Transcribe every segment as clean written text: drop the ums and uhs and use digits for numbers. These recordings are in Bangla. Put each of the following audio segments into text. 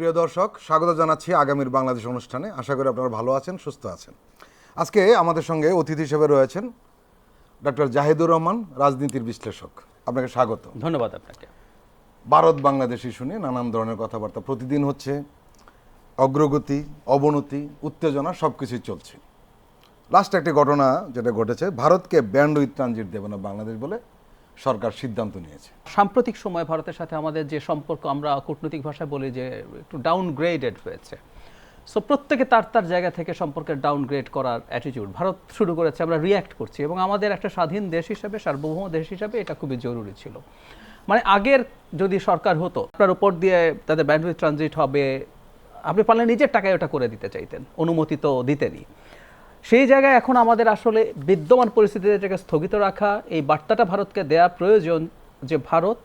প্রিয় দর্শক, স্বাগত জানাচ্ছি আগামীর বাংলাদেশ অনুষ্ঠানে। আশা করি আপনারা ভালো আছেন, সুস্থ আছেন। আজকে আমাদের সঙ্গে অতিথি হিসেবে রয়েছেন ডক্টর জাহিদুর রহমান, রাজনীতির বিশ্লেষক। আপনাকে স্বাগত। ধন্যবাদ আপনাকে। ভারত বাংলাদেশ ইস্যু নিয়ে নানান ধরনের কথাবার্তা প্রতিদিন হচ্ছে, অগ্রগতি, অবনতি, উত্তেজনা সব কিছুই চলছে। লাস্ট একটি ঘটনা যেটা ঘটেছে, ভারতকে ব্যান্ড উইথ ট্রানজিট দেবে না বাংলাদেশ বলে সরকার সিদ্ধান্ত নিয়েছে। সাম্প্রতিক সময় ভারতের সাথে আমাদের যে সম্পর্ক, আমরা কূটনৈতিক ভাষায় বলি যে একটু ডাউনগ্রেডেড হয়েছে। সো প্রত্যেকে তার তার জায়গা থেকে সম্পর্কের ডাউনগ্রেড করার অ্যাটিটিউড ভারত শুরু করেছে, আমরা রিয়্যাক্ট করছি। এবং আমাদের একটা স্বাধীন দেশ হিসেবে, সার্বভৌম দেশ হিসেবে এটা খুবই জরুরি ছিল। মানে আগের যদি সরকার হতো, আপনার উপর দিয়ে তাদের ব্যান্ড উইথ ট্রানজিট হবে, আপনি পারলে নিজের টাকায় ওটা করে দিতে চাইতেন, অনুমতি তো দিতেনই। সেই জায়গায় এখন আমাদের আসলে বিদ্যমান পরিস্থিতিতে এটাকে স্থগিত রাখা, এই বার্তাটা ভারতকে দেওয়া প্রয়োজন যে ভারত,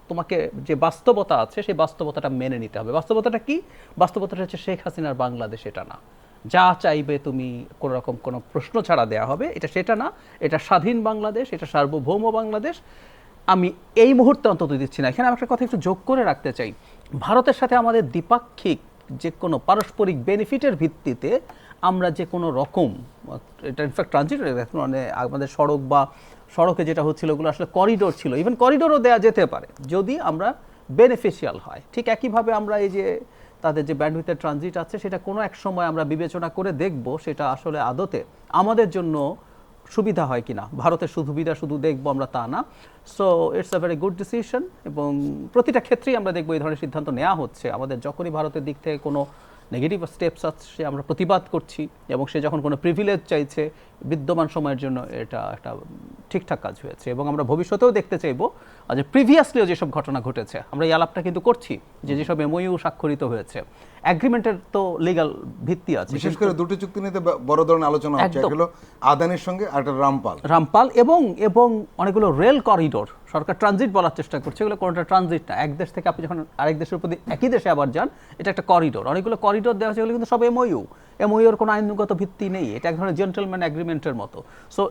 তোমাকে যে বাস্তবতা আছে সেই বাস্তবতাটা মেনে নিতে হবে। বাস্তবতাটা কি? বাস্তবতাটা হচ্ছে শেখ হাসিনার বাংলাদেশ এটা না। যা চাইবে তুমি কোনো রকম কোনো প্রশ্ন ছাড়া দেয়া হবে, এটা সেটা না। এটা স্বাধীন বাংলাদেশ, এটা সার্বভৌম বাংলাদেশ। আমি এই মুহূর্তে অন্তত দিচ্ছি না। এখানে আমি একটা কথা একটু যোগ করে রাখতে চাই। ভারতের সাথে আমাদের দ্বিপাক্ষিক যে কোনো পারস্পরিক বেনিফিটের ভিত্তিতে আমরা যে কোনো রকম, এটা ইনফ্যাক্ট ট্রানজিট, মানে আমাদের সড়ক বা সড়কে যেটা হচ্ছিল ওগুলো আসলে করিডোর ছিল, ইভেন করিডোরও দেওয়া যেতে পারে যদি আমরা বেনিফিশিয়াল হয়। ঠিক একইভাবে আমরা এই যে তাদের যে ব্যান্ডউইথের ট্রানজিট আছে সেটা কোনো এক সময় আমরা বিবেচনা করে দেখব সেটা আসলে আদতে আমাদের জন্য সুবিধা হয় কিনা। ভারতের সুবিধা শুধু দেখবো আমরা তা না। So it's a very good decision, এবং প্রতিটা ক্ষেত্রেই আমরা দেখবো এই ধরনের সিদ্ধান্ত নেওয়া হচ্ছে। আমাদের যখনই ভারতের দিক থেকে কোনো নেগেটিভ স্টেপস আছে আমরা প্রতিবাদ করছি, এবং সে যখন কোনো প্রিভিলেজ চাইছে বিদ্যমান সময়ের জন্য এটা একটা ঠিকঠাক কাজ হয়েছে। এবং আমরা ভবিষ্যতেও দেখতে চাইবো যে প্রিভিয়াসলিও যেসব ঘটনা ঘটেছে, আমরা এই আলাপটা কিন্তু করছি যে যেসব এমওইউ স্বাক্ষরিত হয়েছে, অ্যাগ্রিমেন্টের তো লিগ্যাল ভিত্তি আছে। বিশেষ করে দুটি চুক্তি নিতে বড় ধরনের আলোচনা হচ্ছে, এক হলো আদানির সঙ্গে আর একটা রামপাল এবং অনেকগুলো রেল করিডোর সরকার ট্রানজিট বলার চেষ্টা করছে, এগুলো কোনোটা ট্রানজিট না। এক দেশ থেকে আপনি যখন আরেক দেশের প্রতি একই দেশে আবার যান, এটা একটা করিডোর। অনেকগুলো করিডোর দেওয়া হচ্ছে, এগুলো কিন্তু সব এমওইউর কোনো আইনগত ভিত্তি নেই। এটা এক ধরনের জেন্টলম্যান এগ্রিমেন্টের মতো। সো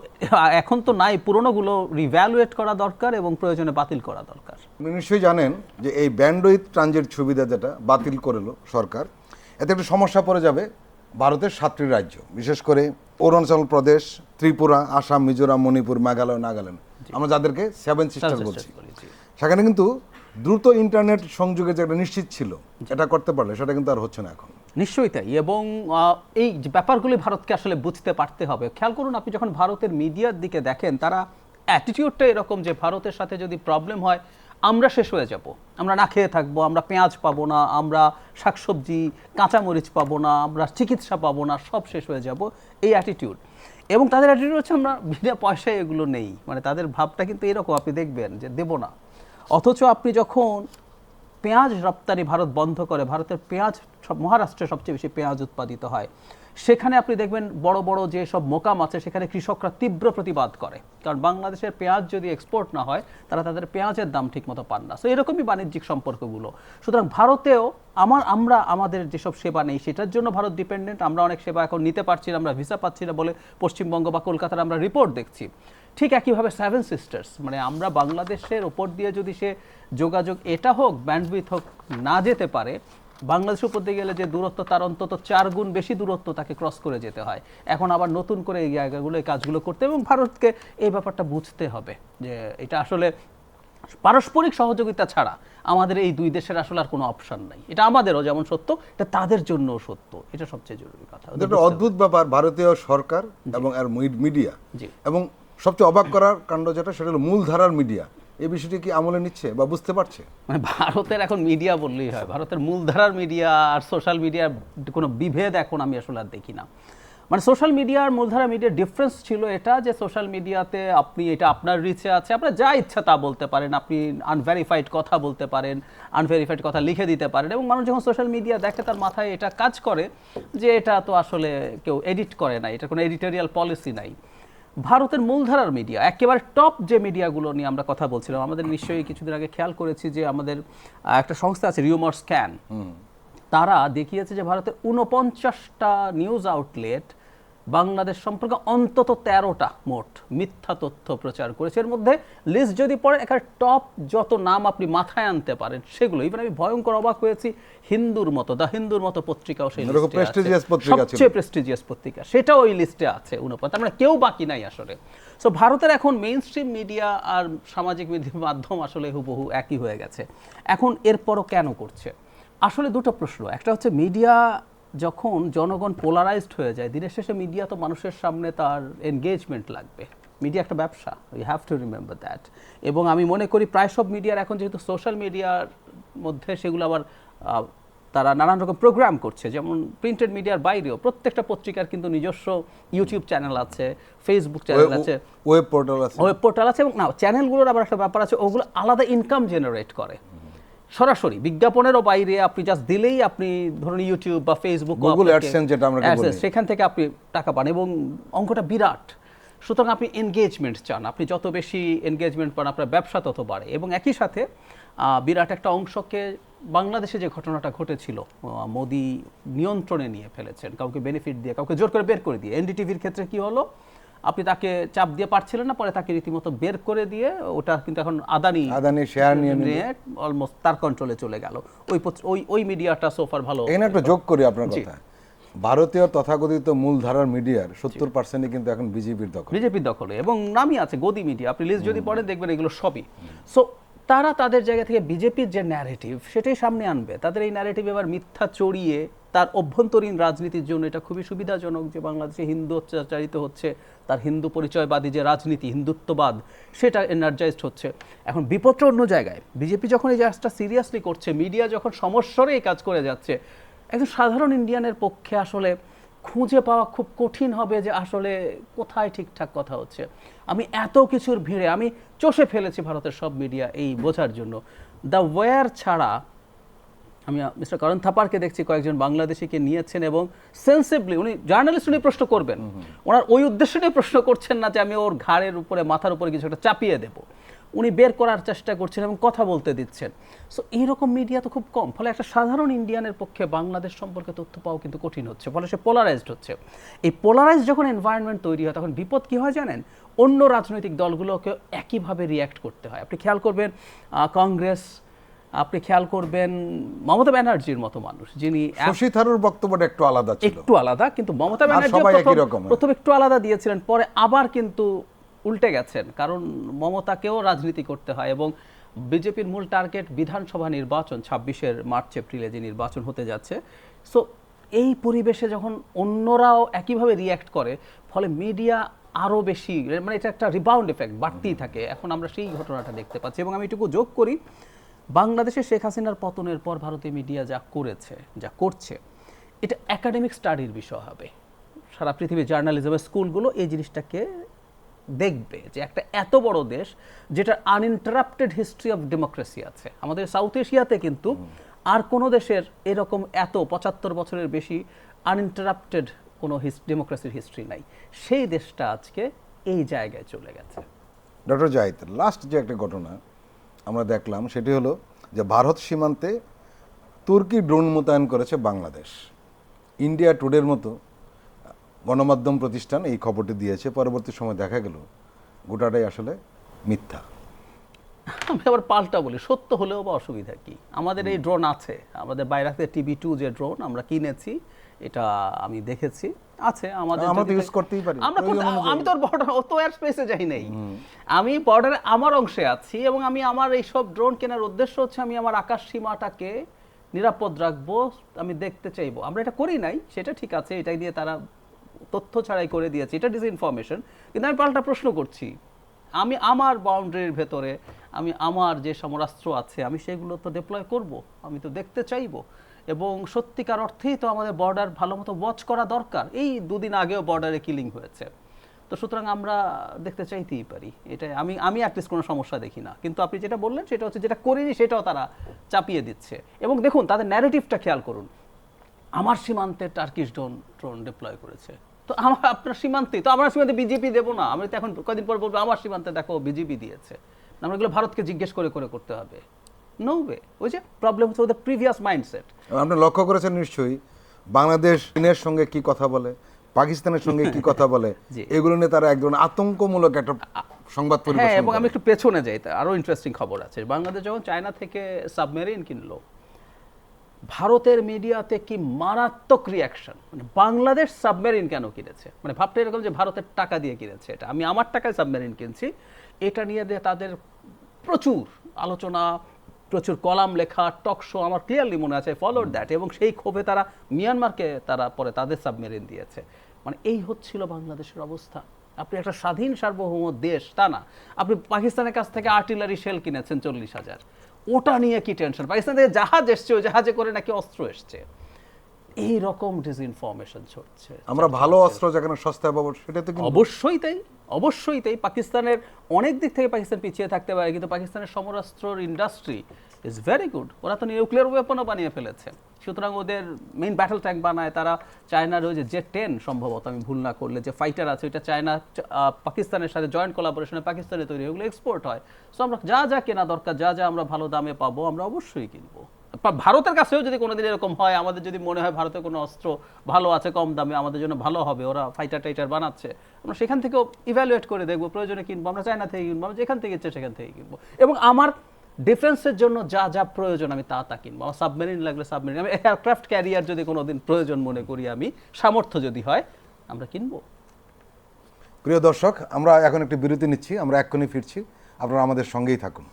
এখন তো নাই, পুরোনোগুলো রিভ্যালুয়েট করা দরকার এবং প্রয়োজনে বাতিল করা দরকার। নিশ্চয়ই জানেন যে এই ব্যান্ড উইথ ট্রানজিট সুবিধা যেটা বাতিল করলো সরকার, এতে একটা সমস্যা পড়ে যাবে ভারতের 7টি রাজ্য, বিশেষ করে অরুণাচল প্রদেশ, ত্রিপুরা, আসাম, মিজোরাম, মণিপুর, মেঘালয়, নাগাল্যান্ড, আমরা যাদেরকে 7 সিস্টার বলছি। সেখানে কিন্তু দ্রুত ইন্টারনেট সংযোগের যেটা নিশ্চিত ছিল, এটা করতে পারলে সেটা কিন্তু আর হচ্ছে না এখন। নিশ্চয়ই তাই। এবং এই ব্যাপারগুলি ভারতকে আসলে বুঝতে পারতে হবে। খেয়াল করুন, আপনি যখন ভারতের মিডিয়ার দিকে দেখেন, তারা অ্যাটিটিউডটা এরকম যে ভারতের সাথে যদি প্রবলেম হয় আমরা শেষ হয়ে যাব, আমরা না খেয়ে থাকবো, আমরা পেঁয়াজ পাবো না, আমরা শাকসবজি কাঁচামরিচ পাবো না, আমরা চিকিৎসা পাবো না, সব শেষ হয়ে যাব, এই অ্যাটিটিউড। এবং তাদের অ্যাটিটিউড হচ্ছে আমরা বিনা পয়সায় এগুলো নেই। মানে তাদের ভাবটা কিন্তু এরকম, আপনি দেখবেন যে দেব না। অথচ আপনি যখন পেঁয়াজ রপ্তানি ভারত বন্ধ করে, ভারতের পেঁয়াজ মহারাষ্ট্রে সবচেয়ে বেশি পেঁয়াজ উৎপাদিত হয়, সেখানে আপনি দেখবেন বড় বড় যে সব মোকাম আছে সেখানে কৃষকরা তীব্র প্রতিবাদ করে, কারণ বাংলাদেশের পেঁয়াজ যদি এক্সপোর্ট না হয় তারা তাদের পেঁয়াজের দাম ঠিক মতো পান না। সো এরকমই বাণিজ্যিক সম্পর্কগুলো। সুতরাং ভারতেও আমরা আমাদের যেসব সেবা নেই সেটার জন্য ভারত ডিপেন্ডেন্ট। আমরা অনেক সেবা এখন নিতে পারছি না, আমরা ভিসা পাচ্ছি না বলে পশ্চিমবঙ্গ বা কলকাতার আমরা রিপোর্ট দেখছি। ঠিক একইভাবে 7 সিস্টার্স, মানে আমরা বাংলাদেশের ওপর দিয়ে যদি সে যোগাযোগ এটা হোক, ব্যান্ডউইথ হোক, না যেতে পারে, বাংলাদেশের উপর দিয়ে গেলে যে দূরত্ব তার অন্তত 4 গুণ বেশি দূরত্ব তাকে ক্রস করে যেতে হয়। এখন আবার নতুন করে এই জায়গাগুলো, এই কাজগুলো করতে, এবং ভারতকে এই ব্যাপারটা বুঝতে হবে যে এটা আসলে পারস্পরিক সহযোগিতা ছাড়া আমাদের এই দুই দেশের আসলে আর কোনো অপশন নাই। এটা আমাদেরও যেমন সত্য, এটা তাদের জন্যও সত্য। এটা সবচেয়ে জরুরি কথা। একটা অদ্ভুত ব্যাপার, ভারতীয় সরকার এবং আর মিডিয়া, এবং সবচেয়ে অবাক করার কাণ্ড যেটা, সেটা হলো মূলধারার মিডিয়া এই বিষয়টি কি আমলে নিচ্ছে বা বুঝতে পারছে? মানে ভারতের এখন মিডিয়া বললেই হয়, ভারতের মূলধারার মিডিয়া আর সোশ্যাল মিডিয়ার কোনো বিভেদ এখন আমি আসলে আর দেখি না। মানে সোশ্যাল মিডিয়া আর মূলধারা মিডিয়ার ডিফারেন্স ছিল এটা যে সোশ্যাল মিডিয়াতে আপনি এটা আপনার রিচে আছে, আপনার যা ইচ্ছা তা বলতে পারেন, আপনি আনভেরিফাইড কথা বলতে পারেন, আনভেরিফাইড কথা লিখে দিতে পারেন, এবং মানুষ যখন সোশ্যাল মিডিয়া দেখে তার মাথায় এটা কাজ করে যে এটা তো আসলে কেউ এডিট করে না, এটা কোনো এডিটোরিয়াল পলিসি নাই। ভারতের মূলধারার মিডিয়া, একেবারে টপ যে মিডিয়াগুলো নিয়ে আমরা কথা বলছিলাম, আমাদের নিশ্চয়ই কিছুদিন আগে খেয়াল করেছি যে আমাদের একটা সংস্থা আছে রিউমার স্ক্যান, তারা দেখিয়েছে যে ভারতের 49টা নিউজ আউটলেট বাংলাদেশ সম্পর্কে অন্তত 13টা মোট মিথ্যা তথ্য প্রচার করেছে। এর মধ্যে লিস্ট যদি পড়েন এখানে টপ যত নাম আপনি মাথায় আনতে পারেন সেগুলো, ইভেন আমি ভয়ঙ্কর অবাক হয়েছি হিন্দুর মতো, দ্য হিন্দুর মতো পত্রিকাও সেই লিস্টে আছে, প্রেস্টিজিয়াস পত্রিকা ছিল, সবচেয়ে প্রেস্টিজিয়াস পত্রিকা, সেটাও ওই লিস্টে আছে 49। তার মানে কেউ বাকি নাই আসলে। সো ভারতের এখন মেইন স্ট্রিম মিডিয়া আর সামাজিক মাধ্যম আসলে হুবহু একই হয়ে গেছে। এখন এরপরও কেন করছে? আসলে দুটো প্রশ্ন। একটা হচ্ছে মিডিয়া যখন জনগণ পোলারাইজড হয়ে যায়, দিনের শেষে মিডিয়া তো মানুষের সামনে তার এনগেজমেন্ট লাগবে। মিডিয়া একটা ব্যবসা, you have to remember that. এবং আমি মনে করি প্রায় সব মিডিয়ার এখন যেহেতু সোশ্যাল মিডিয়ার মধ্যে সেগুলো আবার তারা নানান রকম প্রোগ্রাম করছে, যেমন প্রিন্টেড মিডিয়ার বাইরেও প্রত্যেকটা পত্রিকার কিন্তু নিজস্ব ইউটিউব চ্যানেল আছে, ফেসবুক চ্যানেল আছে, ওয়েব পোর্টাল আছে এবং না চ্যানেলগুলোর আবার একটা ব্যাপার আছে, ওগুলো আলাদা ইনকাম জেনারেট করে সরাসরি বিজ্ঞাপনেরও বাইরে। আপনি জাস্ট দিলেই আপনি ধরুন ইউটিউব বা ফেসবুক, গুগল অ্যাডসেন্স যেটা আমরা বলি, সেখান থেকে আপনি টাকা পান এবং অঙ্কটা বিরাট। সুতরাং আপনি এনগেজমেন্ট চান, আপনি যত বেশি এনগেজমেন্ট পান আপনার ব্যবসা তত বাড়ে। এবং একই সাথে বিরাট একটা অংশকে বাংলাদেশে যে ঘটনাটা ঘটেছিল, মোদি নিয়ন্ত্রণে নিয়ে ফেলেছেন, কাউকে বেনিফিট দিয়ে, কাউকে জোর করে বের করে দিয়ে। এনডিটিভির ক্ষেত্রে কি হলো, আপনি তাকে চাপ দিয়ে পারছিলেন না, পরে তাকে রীতিমতো বের করে দিয়ে, ওটা কিন্তু এখন আদানি শেয়ার নিয়ে অলমোস্ট তার কন্ট্রোলে চলে গেল। ওই মিডিয়াটা সোফার ভালো। এখানে একটা যোগ করি আপনার কথা, ভারতীয় তথাকথিত মূলধারার মিডিয়ার 70% কিন্তু এখন বিজেপির দখলে এবং নামই আছে গদি মিডিয়া। আপনি লিস্ট যদি পড়েন দেখবেন এগুলো সবই। সো তারা তাদের জায়গা থেকে বিজেপির যে ন্যারেটিভ সেটাই সামনে আনবে। তাদের এই ন্যারেটিভ এবার মিথ্যা চড়িয়ে তার অভ্যন্তরীণ রাজনীতির জন্য এটা খুবই সুবিধাজনক যে বাংলাদেশে হিন্দু অত্যাচারিত হচ্ছে, তার হিন্দু পরিচয়বাদী যে রাজনীতি, হিন্দুত্ববাদ, সেটা এনার্জাইজড হচ্ছে। এখন বিপদটা অন্য জায়গায়। বিজেপি যখন এই কাজটা সিরিয়াসলি করছে, মিডিয়া যখন সমস্বরে এই কাজ করে যাচ্ছে, একজন সাধারণ ইন্ডিয়ানের পক্ষে আসলে খুঁজে পাওয়া খুব কঠিন হবে যে আসলে কোথায় ঠিকঠাক কথা হচ্ছে। আমি এত কিছুর ভিড়ে আমি চষে ফেলেছি ভারতের সব মিডিয়া এই বোঝার জন্য। দ্য ওয়্যার ছাড়া আমি মিস্টার করণ থাপারকে দেখছি কয়েকজন বাংলাদেশিকে নিয়েছেন এবং সেন্সিবলি উনি জার্নালিস্ট, উনি প্রশ্ন করবেন, ওনার ওই উদ্দেশ্য নিয়ে প্রশ্ন করছেন না যে আমি ওর ঘাড়ের উপরে মাথার উপরে কিছু একটা চাপিয়ে দেবো। উনি বের করার চেষ্টা করছেন এবং কথা বলতে দিচ্ছেন। সো এইরকম মিডিয়া তো খুব কম, ফলে একটা সাধারণ ইন্ডিয়ানের পক্ষে বাংলাদেশ সম্পর্কে তথ্য পাওয়া কিন্তু কঠিন হচ্ছে, ফলে সে পোলারাইজড হচ্ছে। এই পোলারাইজ যখন এনভায়রনমেন্ট তৈরি হয় তখন বিপদ কী হয় জানেন, অন্য রাজনৈতিক দলগুলোকে একইভাবে রিয়্যাক্ট করতে হয়। আপনি খেয়াল করবেন কংগ্রেস, আপনি খেয়াল করবেন মমতা ব্যানার্জির মতো মানুষ, যিনি শশী থারুর বক্তব্যটা একটু আলাদা ছিল, একটু আলাদা, কিন্তু মমতা ব্যানার্জি প্রথম একটু আলাদা দিয়েছিলেন, পরে আবার কিন্তু উল্টে গেছেন, কারণ মমতাকেও রাজনীতি করতে হয় এবং বিজেপির মূল টার্গেট বিধানসভা নির্বাচন 26 মার্চ এপ্রিলে যে নির্বাচন হতে যাচ্ছে। সো এই পরিবেশে যখন অন্যরাও একইভাবে রিয়্যাক্ট করে, ফলে মিডিয়া আরও বেশি, মানে এটা একটা রিবাউন্ড এফেক্ট বাড়তেই থাকে। এখন আমরা সেই ঘটনাটা দেখতে পাচ্ছি। এবং আমি এটুকু যোগ করি, বাংলাদেশে শেখ হাসিনার পতনের পর ভারতীয় মিডিয়া যা করেছে, যা করছে, এটা একাডেমিক স্টাডির বিষয় হবে। সারা পৃথিবীর জার্নালিজমের স্কুলগুলো এই জিনিসটাকে দেখবে যে একটা এত বড় দেশ যেটা আনইন্টারাপ্টেড হিস্ট্রি অফ ডেমোক্রেসি আছে, আমাদের সাউথ এশিয়াতে কিন্তু আর কোনো দেশের এরকম এত 75 বছরের বেশি আনইন্টারাপ্টেড কোনো ডেমোক্রেসির হিস্ট্রি নাই। সেই দেশটা আজকে এই জায়গায় চলে গেছে। ডক্টর জাহিদ, লাস্ট যে একটা ঘটনা আমরা দেখলাম সেটি হলো যে ভারত সীমান্তে তুর্কি ড্রোন মোতায়েন করেছে বাংলাদেশ। ইন্ডিয়া টুডের মতো গণমাধ্যম প্রতিষ্ঠান এই খবরটি দিয়েছে, পরবর্তী সময় দেখা গেল গোটাটাই আসলে মিথ্যা। আমি আবার পাল্টা বলি, সত্য হলেও বা অসুবিধা কি, আমাদের এই ড্রোন আছে, আমাদের বাইরাতে TB2 যে ড্রোন আমরা কিনেছি, এটা আমি দেখেছি আছে আমাদের, আমরা ইউজ করতেই পারি। আমি তো বর্ডার অত এয়ার স্পেসে যাই নাই, আমি বর্ডারে আমার অংশে আছি এবং আমি আমার এই সব ড্রোন কেনার উদ্দেশ্য হচ্ছে আমি আমার আকাশ সীমাটাকে নিরাপদ রাখবো, আমি দেখতে চাইবো। আমরা এটা করি নাই, সেটা ঠিক আছে, এটাই দিয়ে তারা তথ্য ছাড়াই করে দিয়েছে, এটা ডিসইনফরমেশন। কিন্তু আমি পাল্টা প্রশ্ন করছি, আমি আমার বাউন্ডারির ভেতরে আমি আমার যে সমরাস্ত্র আছে আমি সেগুলো তো ডিপ্লয় করব, আমি তো দেখতে চাইবো। এবং সত্যিকার অর্থেই তো আমাদের বর্ডার ভালো মতো ওয়াচ করা দরকার। এই দুদিন আগেও বর্ডারে কিলিং হয়েছে, তো সুতরাং আমরা দেখতে চাইতেই পারি। এটা আমি অ্যাটলিস্ট কোনো সমস্যা দেখি না। কিন্তু আপনি যেটা বললেন সেটা হচ্ছে যেটা করিনি সেটাও তারা চাপিয়ে দিচ্ছে। এবং দেখুন তাদের ন্যারেটিভটা খেয়াল করুন, আমার সীমান্তে টার্কিশ ড্রোন ডিপ্লয় করেছে, তো আপনার সীমান্তে, তো আমার সীমান্তে বিজেপি দেবো না? আমি তো এখন কয়েকদিন পর বলবো আমার সীমান্তে দেখো বিজেপি দিয়েছে, আমরা এগুলো ভারতকে জিজ্ঞেস করে করতে হবে। নো ওয়ে, ওই যে প্রবলেম হচ্ছে ওদের প্রিভিয়াস মাইন্ডসেট। আপনি লক্ষ্য করেছেন নিশ্চয়ই বাংলাদেশ চীনের সঙ্গে কি কথা বলে, পাকিস্তানের সঙ্গে কি কথা বলে জি। এগুলো নিয়ে তারা এক ধরনের আতঙ্কমূলক একটা সংবাদ হ্যাঁ, পরিবেশন এবং করে। আমি একটু পেছনে যাই, আরো ইন্টারেস্টিং খবর আছে। বাংলাদেশ যখন চায়না থেকে সাবমেরিন কিনলো, ভারতের মিডিয়াতে কি মারাত্মক রিয়াকশন, মানে বাংলাদেশ সাবমেরিন কেন কিনেছে, মানে ভাবতে এরকম যে ভারতের টাকা দিয়ে কিনেছে, এটা আমি আমার টাকায় সাবমেরিন কিনছি, এটা নিয়ে তাদের প্রচুর আলোচনা, প্রচুর কলাম লেখা, টক শো, আমার ক্লিয়ারলি মনে আছে, ফলোড দ্যাট, এবং সেই ক্ষোভে তারা মিয়ানমারকে তারা পরে তাদের সাবমেরিন দিয়েছে। মানে এই হচ্ছিল বাংলাদেশের অবস্থা। আপনি একটা স্বাধীন সার্বভৌম দেশ তা না, আপনি পাকিস্তানের কাছ থেকে আর্টিলারি শেল কিনেছেন 40,000, ওটা নিয়ে কি টেনশন, পাকিস্তান থেকে জাহাজ এসছে, ওই জাহাজে করে নাকি অস্ত্র এসছে, এই রকম ডিসইনফরমেশন ছড়ছে। আমরা ভালো অস্ত্র যেখানে সস্তায় পাবো সেটা তো কিন্তু অবশ্যই তাই, অবশ্যই তাই। পাকিস্তানের অনেক দিক থেকে পাকিস্তান পিছিয়ে থাকতে পারে, কিন্তু পাকিস্তানের সমরাস্ত্রর ইন্ডাস্ট্রি ইজ ভেরি গুড। ওরা তো নিউক্লিয়ার ওয়েপনও বানিয়ে ফেলেছে, সুতরাং ওদের মেইন ব্যাটল ট্যাঙ্ক বানায় তারা। চায়নার ওই যে জে-10 সম্ভবত, আমি ভুল না করলে, যে ফাইটার আছে, ওইটা চায়না পাকিস্তানের সাথে জয়েন্ট কোলাবোরেশনে পাকিস্তানে তৈরি, ওগুলো এক্সপোর্ট হয়। সো আমরা যা যা কেনা দরকার, যা যা আমরা ভালো দামে পাবো, আমরা অবশ্যই কিনবো। ভারতের কাছেও যদি কোনোদিন এরকম হয়, আমাদের যদি মনে হয় ভারতের কোনো অস্ত্র ভালো আছে কম দামে, আমাদের জন্য ভালো হবে, ওরা ফাইটার টাইটার বানাচ্ছে, আমরা সেখান থেকেও ইভ্যালুয়েট করে দেখবো, প্রয়োজনে কিনবো, আমরা চায়না থেকে কিনবো, আমরা যেখান থেকে ইচ্ছে সেখান থেকে কিনবো, এবং আমার ডিফেন্সের জন্য যা যা প্রয়োজন আমি তা তা কিনবো। আমার সাবমেরিন লাগলে সাবমেরিন, আমি এয়ারক্রাফট ক্যারিয়ার যদি কোনোদিন প্রয়োজন মনে করি, আমি সামর্থ্য যদি হয়, আমরা কিনবো। প্রিয় দর্শক, আমরা এখন একটি বিরতি নিচ্ছি, আমরা এক্ষুনি ফিরছি, আপনারা আমাদের সঙ্গেই থাকুন।